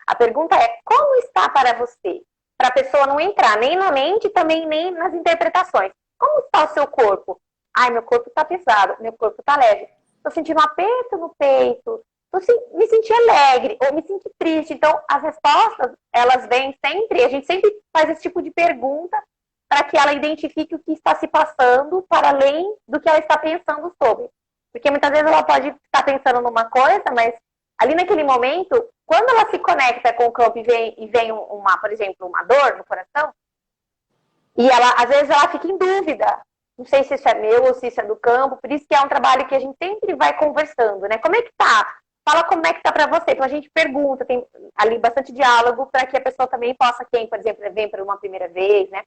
A pergunta é como está para você? Para a pessoa não entrar nem na mente, também nem nas interpretações. Como está o seu corpo? Ai, meu corpo está pesado, meu corpo está leve. Estou sentindo um aperto no peito, me senti alegre ou me senti triste. Então, as respostas, elas vêm sempre, a gente sempre faz esse tipo de pergunta para que ela identifique o que está se passando para além do que ela está pensando sobre. Porque muitas vezes ela pode estar pensando numa coisa, mas ali naquele momento, quando ela se conecta com o campo e vem por exemplo, uma dor no coração, e às vezes ela fica em dúvida. Não sei se isso é meu ou se isso é do campo, por isso que é um trabalho que a gente sempre vai conversando, né? Como é que tá? Fala como é que tá para você. Então a gente pergunta, tem ali bastante diálogo para que a pessoa também possa, quem, por exemplo, vem por uma primeira vez, né?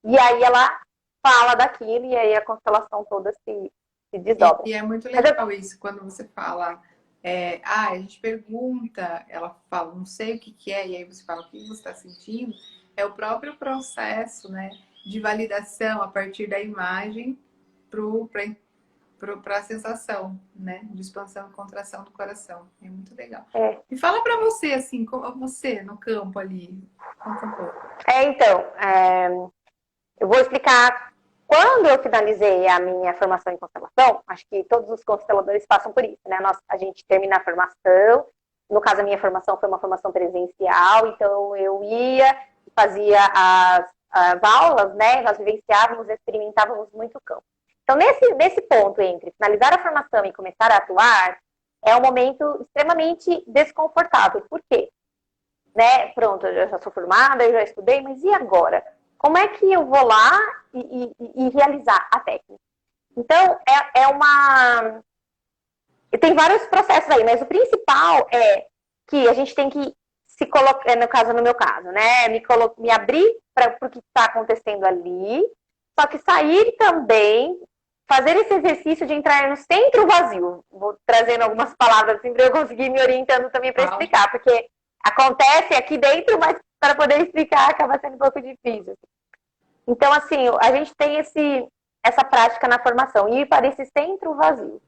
E aí ela fala daquilo e aí a constelação toda se desdobra. E é muito legal isso, quando você fala, a gente pergunta, ela fala, não sei o que é, e aí você fala o que você está sentindo, é o próprio processo, né, de validação a partir da imagem para a sensação, né, de expansão e contração do coração. É muito legal. E fala para você, assim, como você no campo ali, conta um pouco. Então, eu vou explicar. Quando eu finalizei a minha formação em constelação, acho que todos os consteladores passam por isso, né? A gente termina a formação, no caso a minha formação foi uma formação presencial, então eu ia, fazia as aulas, né? Nós vivenciávamos, experimentávamos muito o campo. Então, nesse ponto entre finalizar a formação e começar a atuar, é um momento extremamente desconfortável. Por quê? Né? Pronto, eu já sou formada, eu já estudei, mas e agora? Como é que eu vou lá e realizar a técnica? Então, tem vários processos aí, mas o principal é que a gente tem que se colocar, no meu caso, né? Me abrir para o que está acontecendo ali, só que sair também, fazer esse exercício de entrar no centro vazio. Vou trazendo algumas palavras assim para eu conseguir me orientando também para explicar, porque acontece aqui dentro, mas para poder explicar acaba sendo um pouco difícil. Então, assim, a gente tem essa prática na formação, ir para esse centro vazio.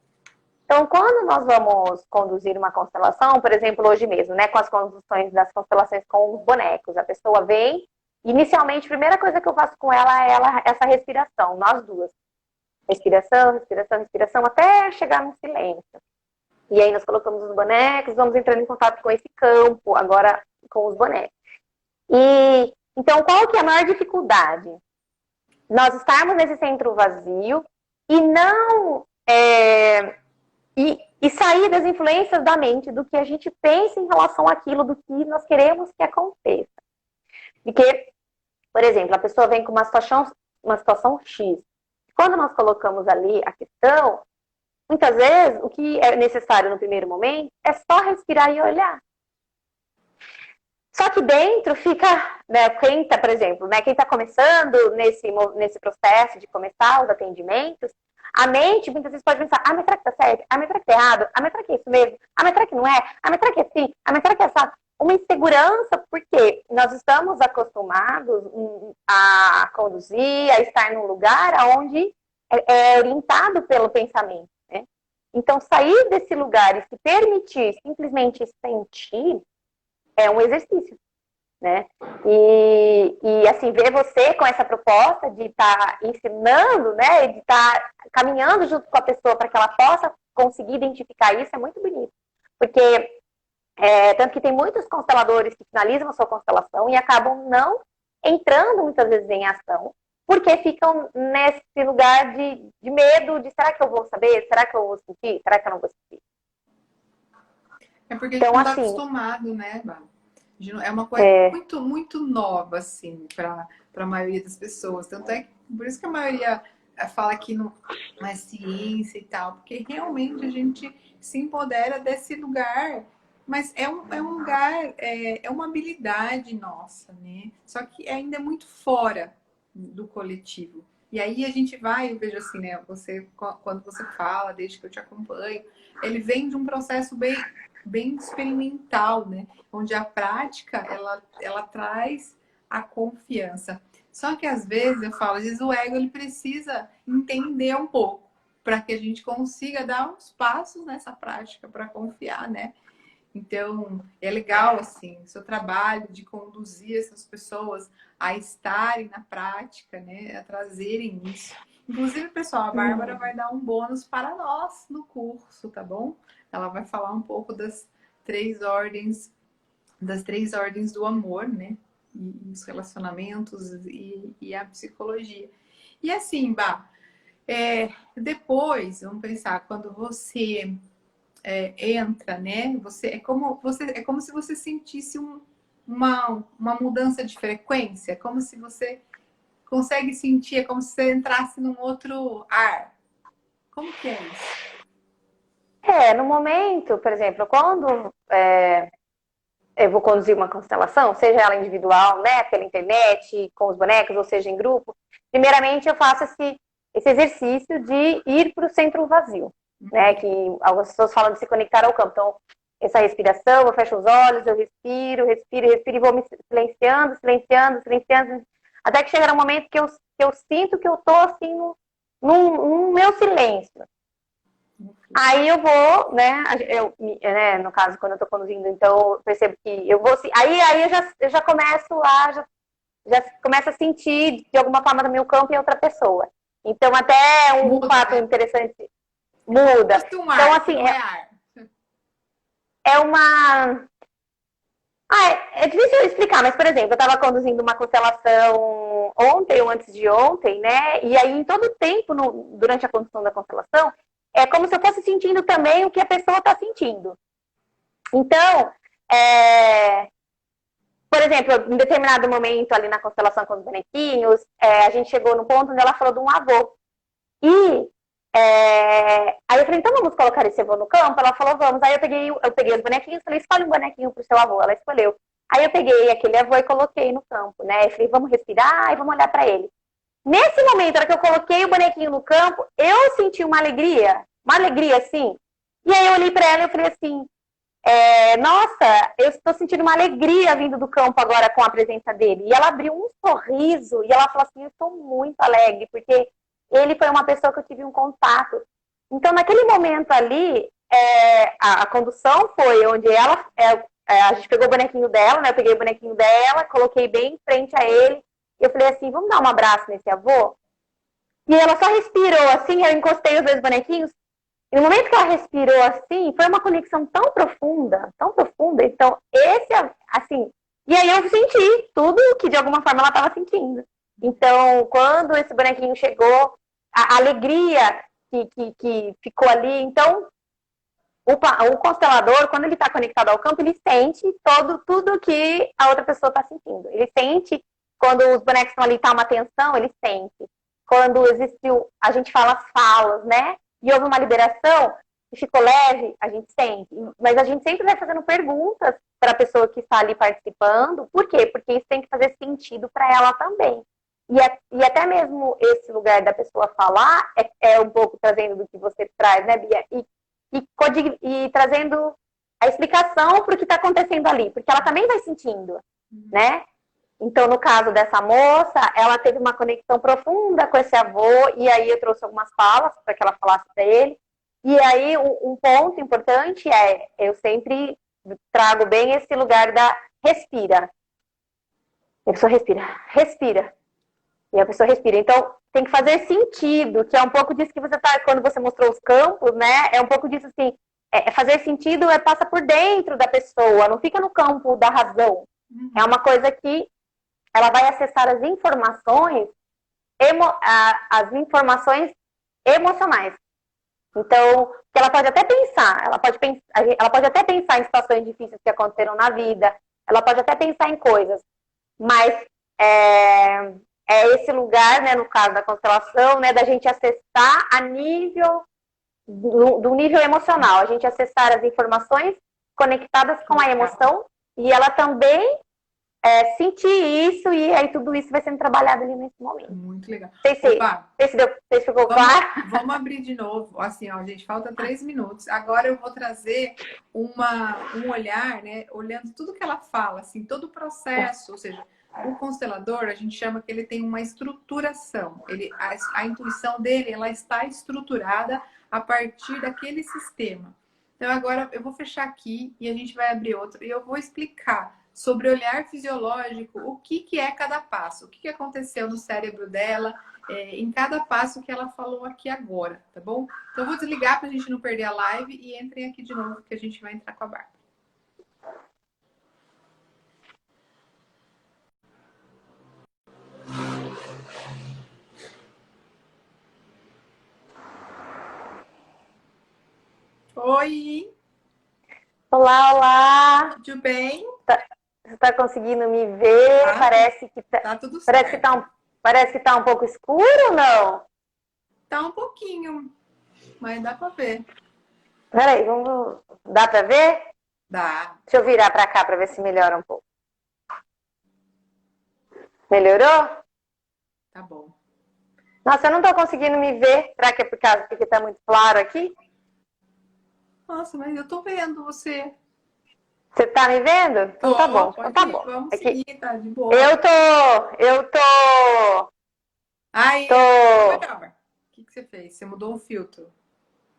Então, quando nós vamos conduzir uma constelação, por exemplo, hoje mesmo, né, com as conduções das constelações com os bonecos, a pessoa vem, inicialmente, a primeira coisa que eu faço com ela é essa respiração, nós duas. Respiração, respiração, respiração, até chegar no silêncio. E aí nós colocamos os bonecos, vamos entrando em contato com esse campo, agora com os bonecos. E então, qual que é a maior dificuldade? Nós estarmos nesse centro vazio e não e sair das influências da mente, do que a gente pensa em relação àquilo, do que nós queremos que aconteça. Porque, por exemplo, a pessoa vem com uma situação X. Quando nós colocamos ali a questão, muitas vezes o que é necessário no primeiro momento é só respirar e olhar. Só que dentro fica, né, quem está, por exemplo, né, quem está começando nesse processo de começar os atendimentos, a mente muitas vezes pode pensar, mas será que está certo? Mas será que está errado? Mas será que é isso mesmo? Mas será que não é? Mas será que é assim? Mas será que é essa? Uma insegurança, porque nós estamos acostumados a conduzir, a estar num lugar onde é orientado pelo pensamento, né? Então, sair desse lugar e se permitir simplesmente sentir é um exercício, né? E assim, ver você com essa proposta de estar ensinando, né? De estar caminhando junto com a pessoa para que ela possa conseguir identificar isso é muito bonito. Porque, tanto que tem muitos consteladores que finalizam a sua constelação e acabam não entrando muitas vezes em ação, porque ficam nesse lugar de medo, de será que eu vou saber? Será que eu vou sentir? Será que eu não vou sentir? É porque a gente Então, não está assim, acostumado, né, Bá? É uma coisa muito, muito nova, assim, para a maioria das pessoas. Tanto é que, por isso que a maioria fala que não é ciência e tal, porque realmente a gente se empodera desse lugar, mas é um lugar, é uma habilidade nossa, né? Só que ainda é muito fora do coletivo. E aí a gente vai, eu vejo assim, né? Quando você fala, desde que eu te acompanho, ele vem de um processo bem experimental, né? Onde a prática, ela traz a confiança. Só que às vezes, eu falo, às vezes o ego ele precisa entender um pouco para que a gente consiga dar uns passos nessa prática para confiar, né? Então, é legal, assim, o seu trabalho de conduzir essas pessoas a estarem na prática, né? A trazerem isso. Inclusive, pessoal, a Bárbara vai dar um bônus para nós no curso, tá bom? Ela vai falar um pouco das três ordens do amor, né? E os relacionamentos e a psicologia. E assim, Bá, depois, vamos pensar, quando você entra, né? É como se você sentisse uma mudança de frequência, é como se você consegue sentir, é como se você entrasse num outro ar. Como que é isso? no momento, por exemplo, quando eu vou conduzir uma constelação, seja ela individual, né, pela internet, com os bonecos, ou seja, em grupo, primeiramente eu faço esse exercício de ir para o centro vazio, né, que algumas pessoas falam de se conectar ao campo. Então, essa respiração, eu fecho os olhos, eu respiro e vou me silenciando, até que chegar um momento que eu sinto que eu tô assim no meu silêncio. Aí eu vou, né, no caso, quando eu tô conduzindo, então eu percebo que eu vou, aí eu já começo já começo a sentir de alguma forma no meu campo em outra pessoa. Então até um fato interessante muda. Então assim, é uma... é difícil explicar, mas por exemplo, eu estava conduzindo uma constelação ontem ou antes de ontem, né, e aí em todo o tempo, durante a condução da constelação, é como se eu fosse sentindo também o que a pessoa está sentindo. Então, por exemplo, em determinado momento ali na constelação com os bonequinhos, a gente chegou no ponto onde ela falou de um avô. E aí eu falei, então vamos colocar esse avô no campo? Ela falou, vamos. Aí eu peguei os bonequinhos e falei, escolhe um bonequinho pro seu avô. Ela escolheu. Aí eu peguei aquele avô e coloquei no campo, né? Eu falei, vamos respirar e vamos olhar para ele. Nesse momento, na hora que eu coloquei o bonequinho no campo, eu senti uma alegria assim. E aí eu olhei para ela e eu falei assim, nossa, eu estou sentindo uma alegria vindo do campo agora com a presença dele. E ela abriu um sorriso e ela falou assim, eu estou muito alegre, porque ele foi uma pessoa que eu tive um contato Então, naquele momento ali, a condução foi onde a gente pegou o bonequinho dela, né? Eu peguei o bonequinho dela, coloquei bem em frente a ele, e eu falei assim, vamos dar um abraço nesse avô? E ela só respirou assim, eu encostei os dois bonequinhos, e no momento que ela respirou assim, foi uma conexão tão profunda, então assim, e aí eu senti tudo que de alguma forma ela estava sentindo. Então, quando esse bonequinho chegou, a alegria que ficou ali, então o constelador, quando ele está conectado ao campo, ele sente tudo que a outra pessoa está sentindo. Ele sente quando os bonecos estão ali, tá uma tensão, ele sente. Quando existiu, a gente fala as falas, né? E houve uma liberação, e ficou leve, a gente sente. Mas a gente sempre vai fazendo perguntas para a pessoa que está ali participando. Por quê? Porque isso tem que fazer sentido para ela também. E até mesmo esse lugar da pessoa falar é um pouco trazendo do que você traz, né, Bia? E trazendo a explicação para o que está acontecendo ali, porque ela também vai sentindo, né? Então, no caso dessa moça, ela teve uma conexão profunda com esse avô, e aí eu trouxe algumas falas para que ela falasse para ele. E aí, um ponto importante eu sempre trago bem esse lugar da respira. A pessoa respira. E a pessoa respira. Então, tem que fazer sentido, que é um pouco disso que você tá, quando você mostrou os campos, né? É um pouco disso assim, fazer sentido passa por dentro da pessoa, não fica no campo da razão. É uma coisa que ela vai acessar as informações emocionais. Então, ela pode até pensar, ela pode até pensar em situações difíceis que aconteceram na vida, ela pode até pensar em coisas, mas esse lugar, né, no caso da constelação, né, da gente acessar a nível do nível emocional, a gente acessar as informações conectadas com a emoção e ela também sentir isso, e aí tudo isso vai sendo trabalhado ali nesse momento. Muito legal. Se ficou claro? Vamos abrir de novo. Assim, ó, gente, falta 3 minutos. Agora eu vou trazer um olhar, né? Olhando tudo que ela fala, assim, todo o processo. Ou seja, o constelador, a gente chama que ele tem uma estruturação. A intuição dele, ela está estruturada a partir daquele sistema. Então, agora eu vou fechar aqui e a gente vai abrir outro. E eu vou explicar sobre o olhar fisiológico, o que é cada passo, o que aconteceu no cérebro dela, em cada passo que ela falou aqui agora, tá bom? Então, eu vou desligar para a gente não perder a live e entrem aqui de novo, que a gente vai entrar com a Bárbara. Oi! Olá! Tudo bem? Você está conseguindo me ver? Tá, parece que tá tudo certo. Parece que tá um pouco escuro ou não? Tá um pouquinho, mas dá para ver. Peraí, dá para ver? Dá. Deixa eu virar para cá para ver se melhora um pouco. Melhorou? Tá bom. Nossa, eu não tô conseguindo me ver. Será que é por causa que tá muito claro aqui? Nossa, mas eu tô vendo você. Você tá me vendo? Então tá bom. Então tá bom. Vamos seguir, tá de boa. Eu tô. Aí, tô... melhor. O que você fez? Você mudou um filtro.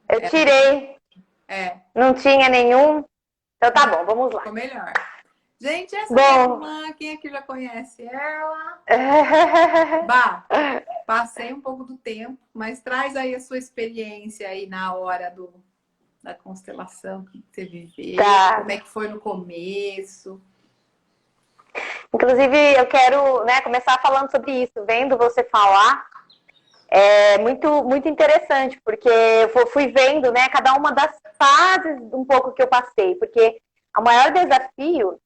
Eu tirei. Não tinha nenhum. Então tá bom, vamos lá. Ficou melhor. Gente, essa é a irmã, quem aqui já conhece ela? Bah, passei um pouco do tempo, mas traz aí a sua experiência aí na hora da constelação que você viveu, como é que foi no começo. Inclusive, eu quero, né, começar falando sobre isso, vendo você falar. É muito, muito interessante, porque eu fui vendo, né, cada uma das fases um pouco que eu passei, porque o maior desafio,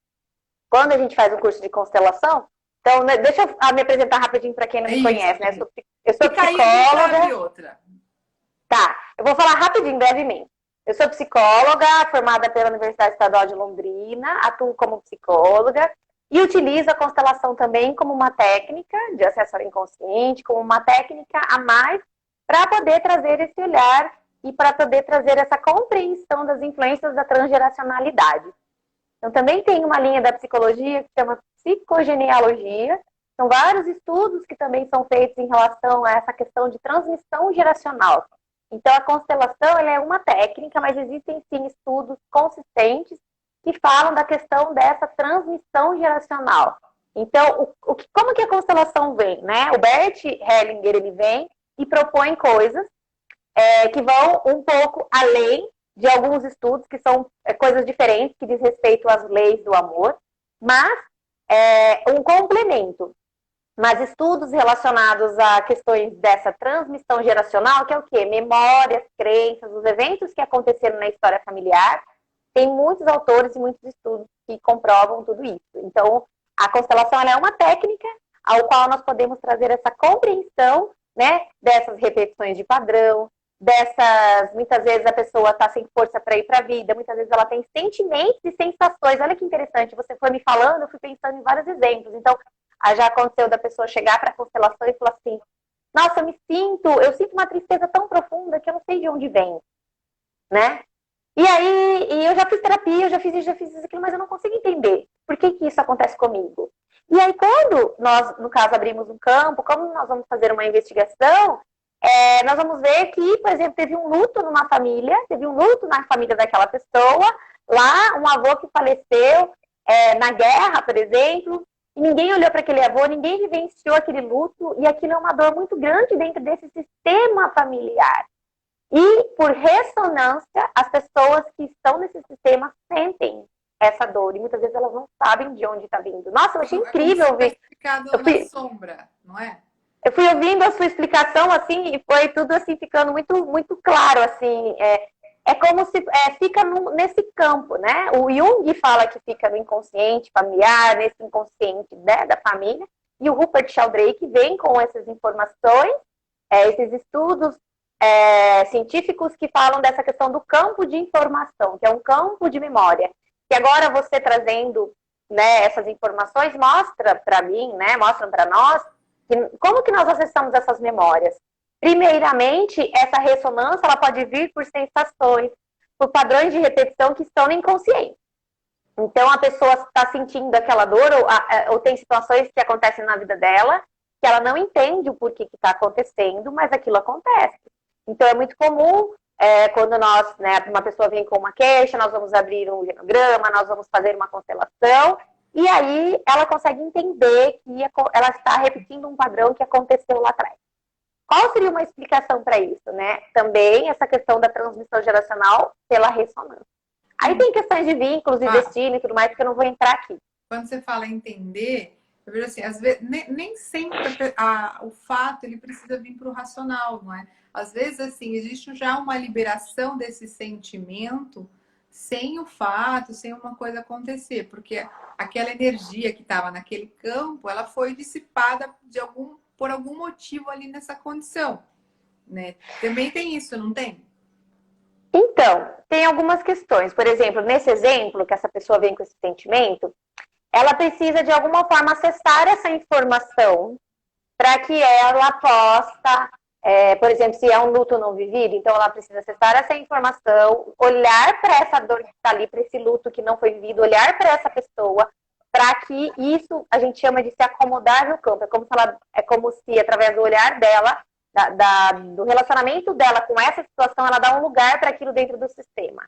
quando a gente faz um curso de constelação, então, né, deixa eu me apresentar rapidinho para quem não me conhece, né? Eu sou psicóloga. Outra. Tá, eu vou falar rapidinho, brevemente. Eu sou psicóloga, formada pela Universidade Estadual de Londrina, atuo como psicóloga e utilizo a constelação também como uma técnica de acesso ao inconsciente, como uma técnica a mais para poder trazer esse olhar e para poder trazer essa compreensão das influências da transgeracionalidade. Então, também tem uma linha da psicologia que se chama psicogenealogia. São vários estudos que também são feitos em relação a essa questão de transmissão geracional. Então, a constelação ela é uma técnica, mas existem sim estudos consistentes que falam da questão dessa transmissão geracional. Então, como que a constelação vem, né? O Bert Hellinger, ele vem e propõe coisas que vão um pouco além de alguns estudos que são coisas diferentes, que diz respeito às leis do amor, mas um complemento. Mas estudos relacionados a questões dessa transmissão geracional, que é o quê? Memórias, crenças, os eventos que aconteceram na história familiar, tem muitos autores e muitos estudos que comprovam tudo isso. Então, a constelação ela é uma técnica ao qual nós podemos trazer essa compreensão, né, dessas repetições de padrão, muitas vezes a pessoa está sem força para ir para a vida, muitas vezes ela tem sentimentos e sensações. Olha que interessante, você foi me falando, eu fui pensando em vários exemplos. Então, já aconteceu da pessoa chegar para a constelação e falar assim, nossa, eu sinto uma tristeza tão profunda que eu não sei de onde vem, né? E aí, eu já fiz terapia, eu já fiz isso, aquilo, mas eu não consigo entender por que isso acontece comigo. E aí, quando nós, no caso, abrimos um campo, como nós vamos fazer uma investigação, nós vamos ver que, por exemplo, teve um luto numa família, teve um luto na família daquela pessoa, lá, um avô que faleceu na guerra, por exemplo, e ninguém olhou para aquele avô, ninguém vivenciou aquele luto, e aquilo é uma dor muito grande dentro desse sistema familiar. E, por ressonância, as pessoas que estão nesse sistema sentem essa dor. E muitas vezes elas não sabem de onde está vindo. Nossa, eu achei incrível ouvir. Na sombra, não é? Eu fui ouvindo a sua explicação, assim, e foi tudo, assim, ficando muito, muito claro, assim. É como se fica nesse campo, né? O Jung fala que fica no inconsciente familiar, nesse inconsciente, né, da família. E o Rupert Sheldrake vem com essas informações, esses estudos científicos que falam dessa questão do campo de informação, que é um campo de memória. E agora você trazendo, né, essas informações mostra para mim, né, mostram para nós como que nós acessamos essas memórias. Primeiramente, essa ressonância ela pode vir por sensações, por padrões de repetição que estão no inconsciente. Então, a pessoa está sentindo aquela dor ou tem situações que acontecem na vida dela que ela não entende o porquê que está acontecendo, mas aquilo acontece. Então, é muito comum, quando uma pessoa vem com uma queixa, nós vamos abrir um genograma, nós vamos fazer uma constelação, e aí ela consegue entender que ela está repetindo um padrão que aconteceu lá atrás. Qual seria uma explicação para isso, né? Também essa questão da transmissão geracional pela ressonância. Aí tem questões de vínculos e destino e tudo mais, que eu não vou entrar aqui. Quando você fala entender, eu vejo assim, às vezes, nem sempre o fato ele precisa vir para o racional, não é? Às vezes, assim, existe já uma liberação desse sentimento sem o fato, sem uma coisa acontecer, porque aquela energia que estava naquele campo, ela foi dissipada por algum motivo ali nessa condição, né? Também tem isso, não tem? Então, tem algumas questões. Por exemplo, nesse exemplo, que essa pessoa vem com esse sentimento, ela precisa, de alguma forma, acessar essa informação para que ela possa, por exemplo, se é um luto não vivido, então ela precisa acessar essa informação, olhar para essa dor que está ali, para esse luto que não foi vivido, olhar para essa pessoa, para que isso a gente chama de se acomodar no campo. É como se através do olhar dela, do relacionamento dela com essa situação, ela dá um lugar para aquilo dentro do sistema.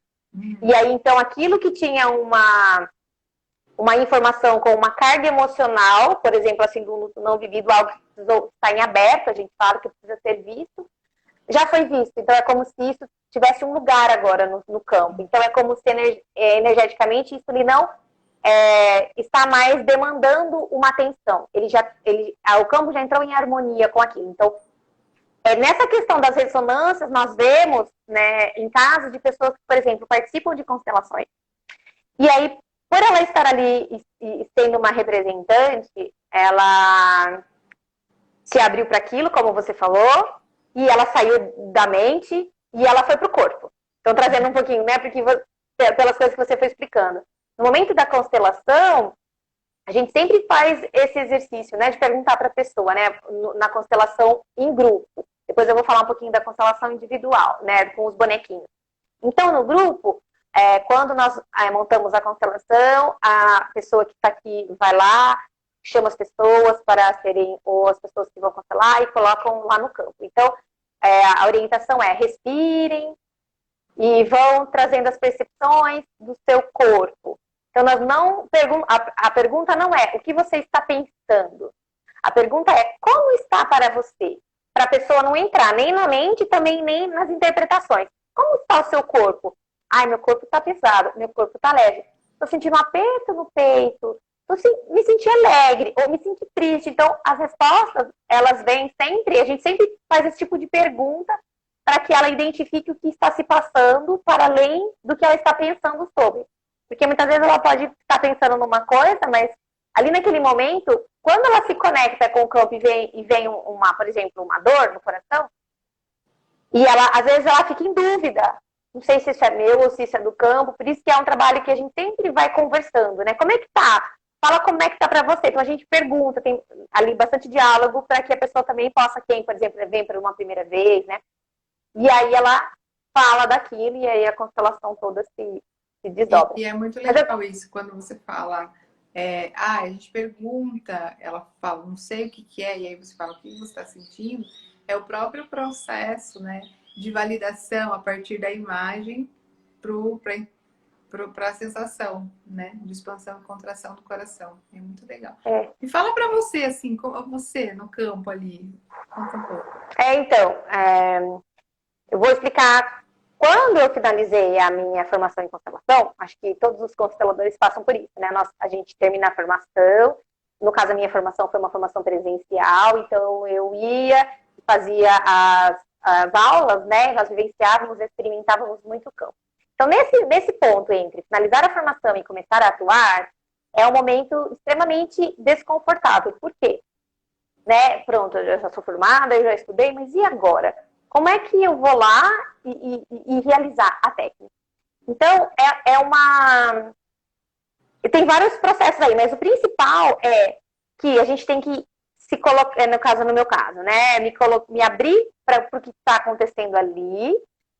E aí, então, aquilo que tinha uma informação com uma carga emocional, por exemplo, assim, do luto não vivido, algo que precisou estar em aberto, a gente fala que precisa ser visto, já foi visto. Então, é como se isso tivesse um lugar agora no campo. Então, é como se energeticamente isso ali não está mais demandando uma atenção. O campo já entrou em harmonia com aquilo. Então, nessa questão das ressonâncias, nós vemos, né, em casos de pessoas que, por exemplo, participam de constelações. E aí, por ela estar ali e sendo uma representante, ela se abriu para aquilo, como você falou, e ela saiu da mente e ela foi para o corpo. Então, trazendo um pouquinho, né, porque pelas coisas que você foi explicando. No momento da constelação, a gente sempre faz esse exercício, né, de perguntar para a pessoa, né, na constelação em grupo. Depois eu vou falar um pouquinho da constelação individual, né, com os bonequinhos. Então, no grupo, quando nós montamos a constelação, a pessoa que está aqui vai lá, chama as pessoas para serem, ou as pessoas que vão constelar, e colocam lá no campo. Então, a orientação é respirem e vão trazendo as percepções do seu corpo. Então, nós não a pergunta não é o que você está pensando. A pergunta é como está para você? Para a pessoa não entrar nem na mente, também nem nas interpretações. Como está o seu corpo? Ai, meu corpo está pesado, meu corpo está leve. Estou sentindo um aperto no peito, me senti alegre ou me senti triste. Então, as respostas, elas vêm sempre, a gente sempre faz esse tipo de pergunta para que ela identifique o que está se passando para além do que ela está pensando sobre. Porque muitas vezes ela pode estar pensando numa coisa, mas ali naquele momento, quando ela se conecta com o campo e vem por exemplo, uma dor no coração, e ela, às vezes ela fica em dúvida. Não sei se isso é meu ou se isso é do campo, por isso que é um trabalho que a gente sempre vai conversando, né? Como é que tá? Fala como é que tá para você. Então a gente pergunta, tem ali bastante diálogo para que a pessoa também possa, quem, por exemplo, vem para uma primeira vez, né? E aí ela fala daquilo e aí a constelação toda se desdobra. E é muito legal isso, quando você fala, a gente pergunta, ela fala, não sei o que que é, e aí você fala o que você está sentindo, é o próprio processo, né, de validação a partir da imagem para a sensação, né, de expansão e contração do coração. É muito legal. E fala para você, assim, como você no campo ali, conta um pouco. Eu vou explicar. Quando eu finalizei a minha formação em constelação, acho que todos os consteladores passam por isso, né? A gente termina a formação, no caso a minha formação foi uma formação presencial, então eu ia, fazia as aulas, né? Nós vivenciávamos, experimentávamos muito o campo. Então, nesse ponto entre finalizar a formação e começar a atuar, é um momento extremamente desconfortável. Por quê? Né? Pronto, eu já sou formada, eu já estudei, mas e agora? Como é que eu vou lá e realizar a técnica? Então, tem vários processos aí, mas o principal é que a gente tem que se colocar, no meu caso, né? Me abrir para o que está acontecendo ali,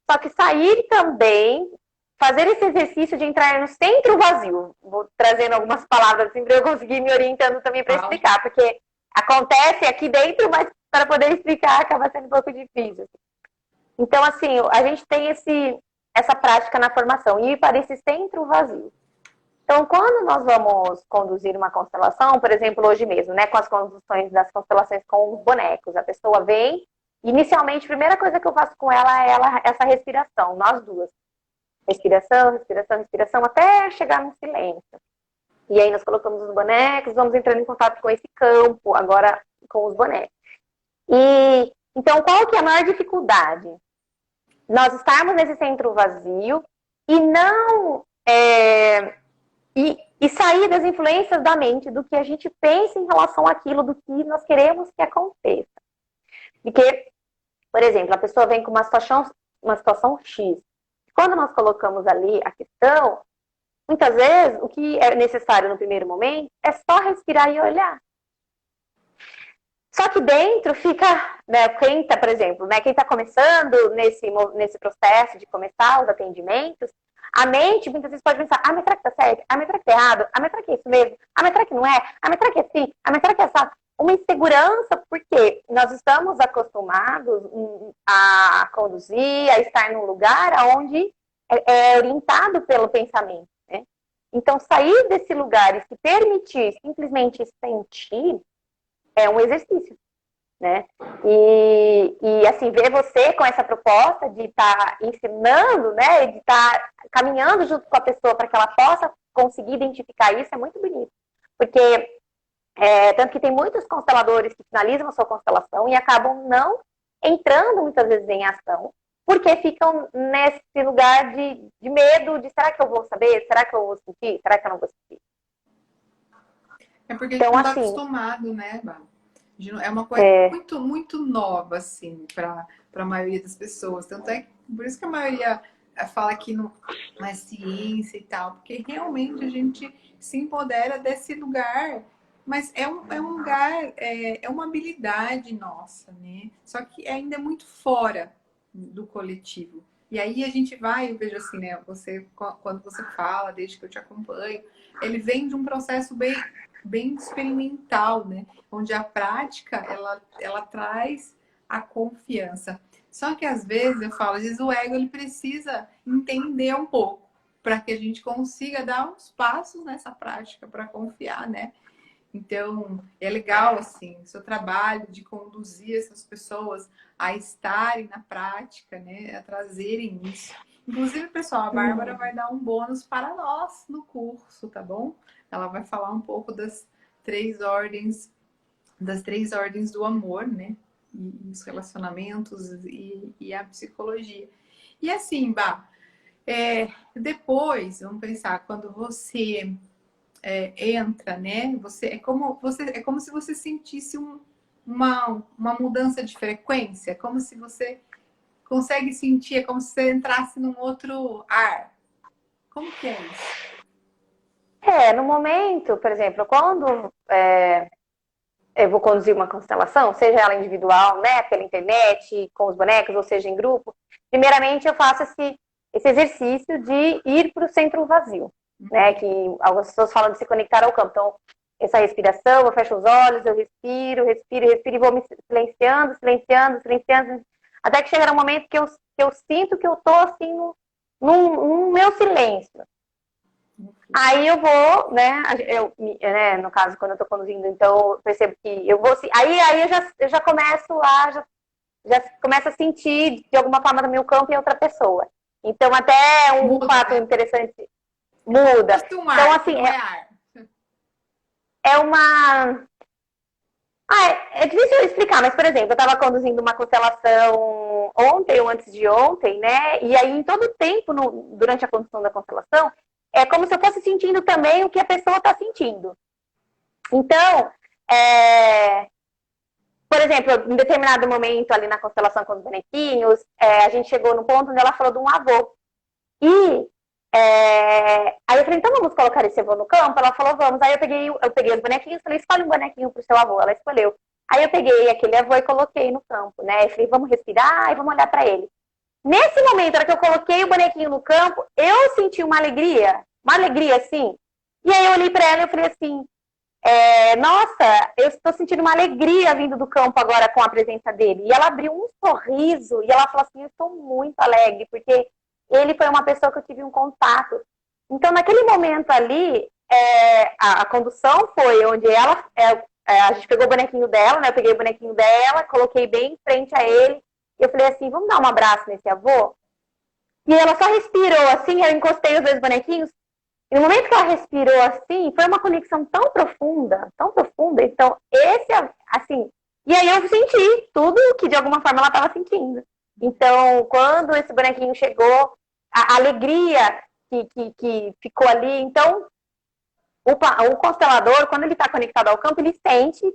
só que sair também, fazer esse exercício de entrar no centro vazio. Vou trazendo algumas palavras assim para eu conseguir me orientando também para explicar, porque acontece aqui dentro, mas para poder explicar acaba sendo um pouco difícil. Então, assim, a gente tem essa prática na formação, ir para esse centro vazio. Então, quando nós vamos conduzir uma constelação, por exemplo, hoje mesmo, né, com as conduções das constelações com os bonecos, a pessoa vem, inicialmente, a primeira coisa que eu faço com ela é essa respiração, nós duas. Respiração, respiração, respiração, até chegar no silêncio. E aí nós colocamos os bonecos, vamos entrando em contato com esse campo, agora com os bonecos. E então, qual que é a maior dificuldade? Nós estarmos nesse centro vazio e não e sair das influências da mente, do que a gente pensa em relação àquilo, do que nós queremos que aconteça. Porque, por exemplo, a pessoa vem com uma situação X. Quando nós colocamos ali a questão, muitas vezes o que é necessário no primeiro momento é só respirar e olhar. Só que dentro fica, né, quem tá, por exemplo, né, quem está começando nesse processo de começar os atendimentos, a mente muitas vezes pode pensar, mas será que tá certo? Mas será que tá errado? Mas será que é isso mesmo? Mas será que não é? Mas será que é assim? Mas será que é essa? Uma insegurança, porque nós estamos acostumados a conduzir, a estar num lugar onde é orientado pelo pensamento, né? Então, sair desse lugar e se permitir simplesmente sentir é um exercício, né? E assim, ver você com essa proposta de estar ensinando, né? De estar caminhando junto com a pessoa para que ela possa conseguir identificar isso é muito bonito. Porque, tanto que tem muitos consteladores que finalizam a sua constelação e acabam não entrando muitas vezes em ação, porque ficam nesse lugar de medo de será que eu vou saber? Será que eu vou sentir? Será que eu não vou sentir? É porque então, a gente não está acostumado, né, Bá? É uma coisa muito, muito nova, assim, para a maioria das pessoas. Tanto é que, por isso que a maioria fala que não é ciência e tal, porque realmente a gente se empodera desse lugar, mas é um lugar, é uma habilidade nossa, né? Só que ainda é muito fora do coletivo. E aí a gente vai, eu vejo assim, né? Quando você fala, desde que eu te acompanho, ele vem de um processo bem experimental, né? Onde a prática, ela traz a confiança. Só que às vezes, eu falo, às vezes o ego ele precisa entender um pouco para que a gente consiga dar uns passos nessa prática para confiar, né? Então, é legal, assim, o seu trabalho de conduzir essas pessoas a estarem na prática, né? A trazerem isso. Inclusive, pessoal, a Bárbara vai dar um bônus para nós no curso, tá bom? Ela vai falar um pouco das três ordens do amor, né? E os relacionamentos e a psicologia. E assim, Bah, depois, vamos pensar, quando você entra, né? É como se você sentisse uma mudança de frequência, é como se você consegue sentir, é como se você entrasse num outro ar. Como que é isso? No momento, por exemplo, quando eu vou conduzir uma constelação, seja ela individual, né, pela internet, com os bonecos, ou seja, em grupo, primeiramente eu faço esse exercício de ir para o centro vazio, né, que algumas pessoas falam de se conectar ao campo. Então, essa respiração, eu fecho os olhos, eu respiro, respiro, respiro e vou me silenciando, silenciando, silenciando, até que chegar um momento que eu sinto que eu estou assim no meu silêncio. Aí eu vou, né, no caso, quando eu tô conduzindo, então eu percebo que eu vou, aí eu já começo já começo a sentir de alguma forma no meu campo em outra pessoa. Então até um fato interessante muda. Então assim, é uma... é difícil explicar, mas por exemplo, eu estava conduzindo uma constelação ontem ou antes de ontem, né, e aí em todo o tempo, durante a condução da constelação, é como se eu fosse sentindo também o que a pessoa está sentindo. Então, por exemplo, em determinado momento ali na constelação com os bonequinhos, a gente chegou no ponto onde ela falou de um avô. E aí eu falei, então vamos colocar esse avô no campo? Ela falou, vamos. Aí eu peguei os bonequinhos, falei, escolhe um bonequinho pro seu avô. Ela escolheu. Aí eu peguei aquele avô e coloquei no campo, né? Eu falei, vamos respirar e vamos olhar para ele. Nesse momento, na hora que eu coloquei o bonequinho no campo, eu senti uma alegria assim. E aí eu olhei para ela e eu falei assim, nossa, eu estou sentindo uma alegria vindo do campo agora com a presença dele. E ela abriu um sorriso e ela falou assim, eu estou muito alegre, porque ele foi uma pessoa que eu tive um contato. Então, naquele momento ali, a condução foi onde ela... a gente pegou o bonequinho dela, né? Eu peguei o bonequinho dela, coloquei bem em frente a ele. Eu falei assim, vamos dar um abraço nesse avô? E ela só respirou assim, eu encostei os dois bonequinhos. E no momento que ela respirou assim, foi uma conexão tão profunda, tão profunda. Então, assim... E aí eu senti tudo que de alguma forma ela estava sentindo. Então, quando esse bonequinho chegou, a alegria que ficou ali. Então, o constelador, quando ele está conectado ao campo, ele sente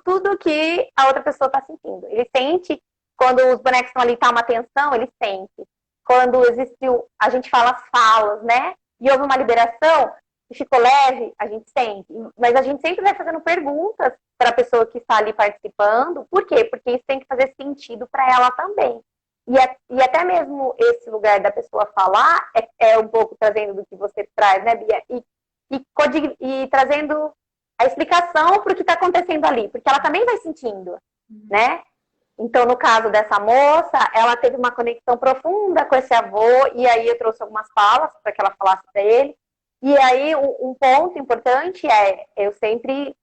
tudo que a outra pessoa está sentindo. Ele sente quando os bonecos estão ali, tá uma tensão, ele sente. Quando existiu, a gente fala as falas, né? E houve uma liberação, e ficou leve, a gente sente. Mas a gente sempre vai fazendo perguntas para a pessoa que está ali participando. Por quê? Porque isso tem que fazer sentido para ela também. E até mesmo esse lugar da pessoa falar é um pouco trazendo do que você traz, né, Bia? E trazendo a explicação para o que está acontecendo ali, porque ela também vai sentindo, né? Então, no caso dessa moça, ela teve uma conexão profunda com esse avô, e aí eu trouxe algumas falas para que ela falasse para ele. E aí, um ponto importante eu sempre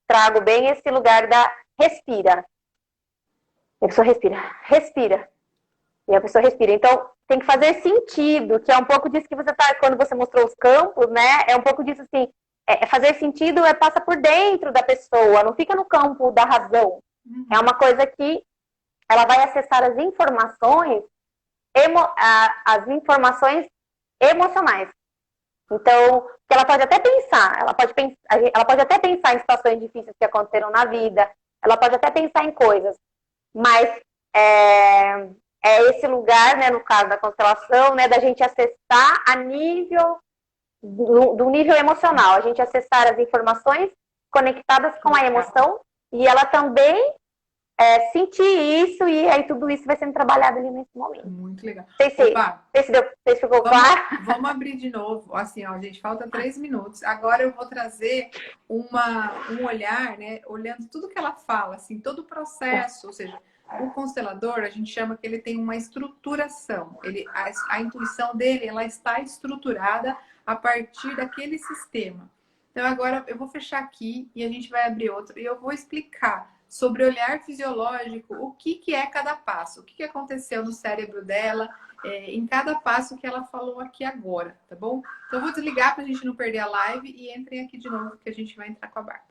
trago bem esse lugar da respira. A pessoa respira. E a pessoa respira. Então, tem que fazer sentido, que é um pouco disso que você tá, quando você mostrou os campos, né? É um pouco disso assim, fazer sentido passa por dentro da pessoa, não fica no campo da razão. É uma coisa que ela vai acessar as informações emocionais. Então, ela pode até pensar, ela pode até pensar em situações difíceis que aconteceram na vida, ela pode até pensar em coisas, mas esse lugar, né, no caso da constelação, né, da gente acessar a nível do nível emocional, a gente acessar as informações conectadas com a emoção, e ela também sentir isso e aí tudo isso vai sendo trabalhado ali nesse momento. Muito legal. Não sei se ficou claro. Vamos abrir de novo. Assim, ó, gente, falta 3 minutos. Agora eu vou trazer um olhar, né? Olhando tudo que ela fala, assim, todo o processo. Ou seja, o constelador, a gente chama que ele tem uma estruturação. A intuição dele, ela está estruturada a partir daquele sistema. Então, agora eu vou fechar aqui e a gente vai abrir outro. E eu vou explicar sobre o olhar fisiológico, o que é cada passo, o que aconteceu no cérebro dela, em cada passo que ela falou aqui agora, tá bom? Então, eu vou desligar para a gente não perder a live e entrem aqui de novo que a gente vai entrar com a Bárbara.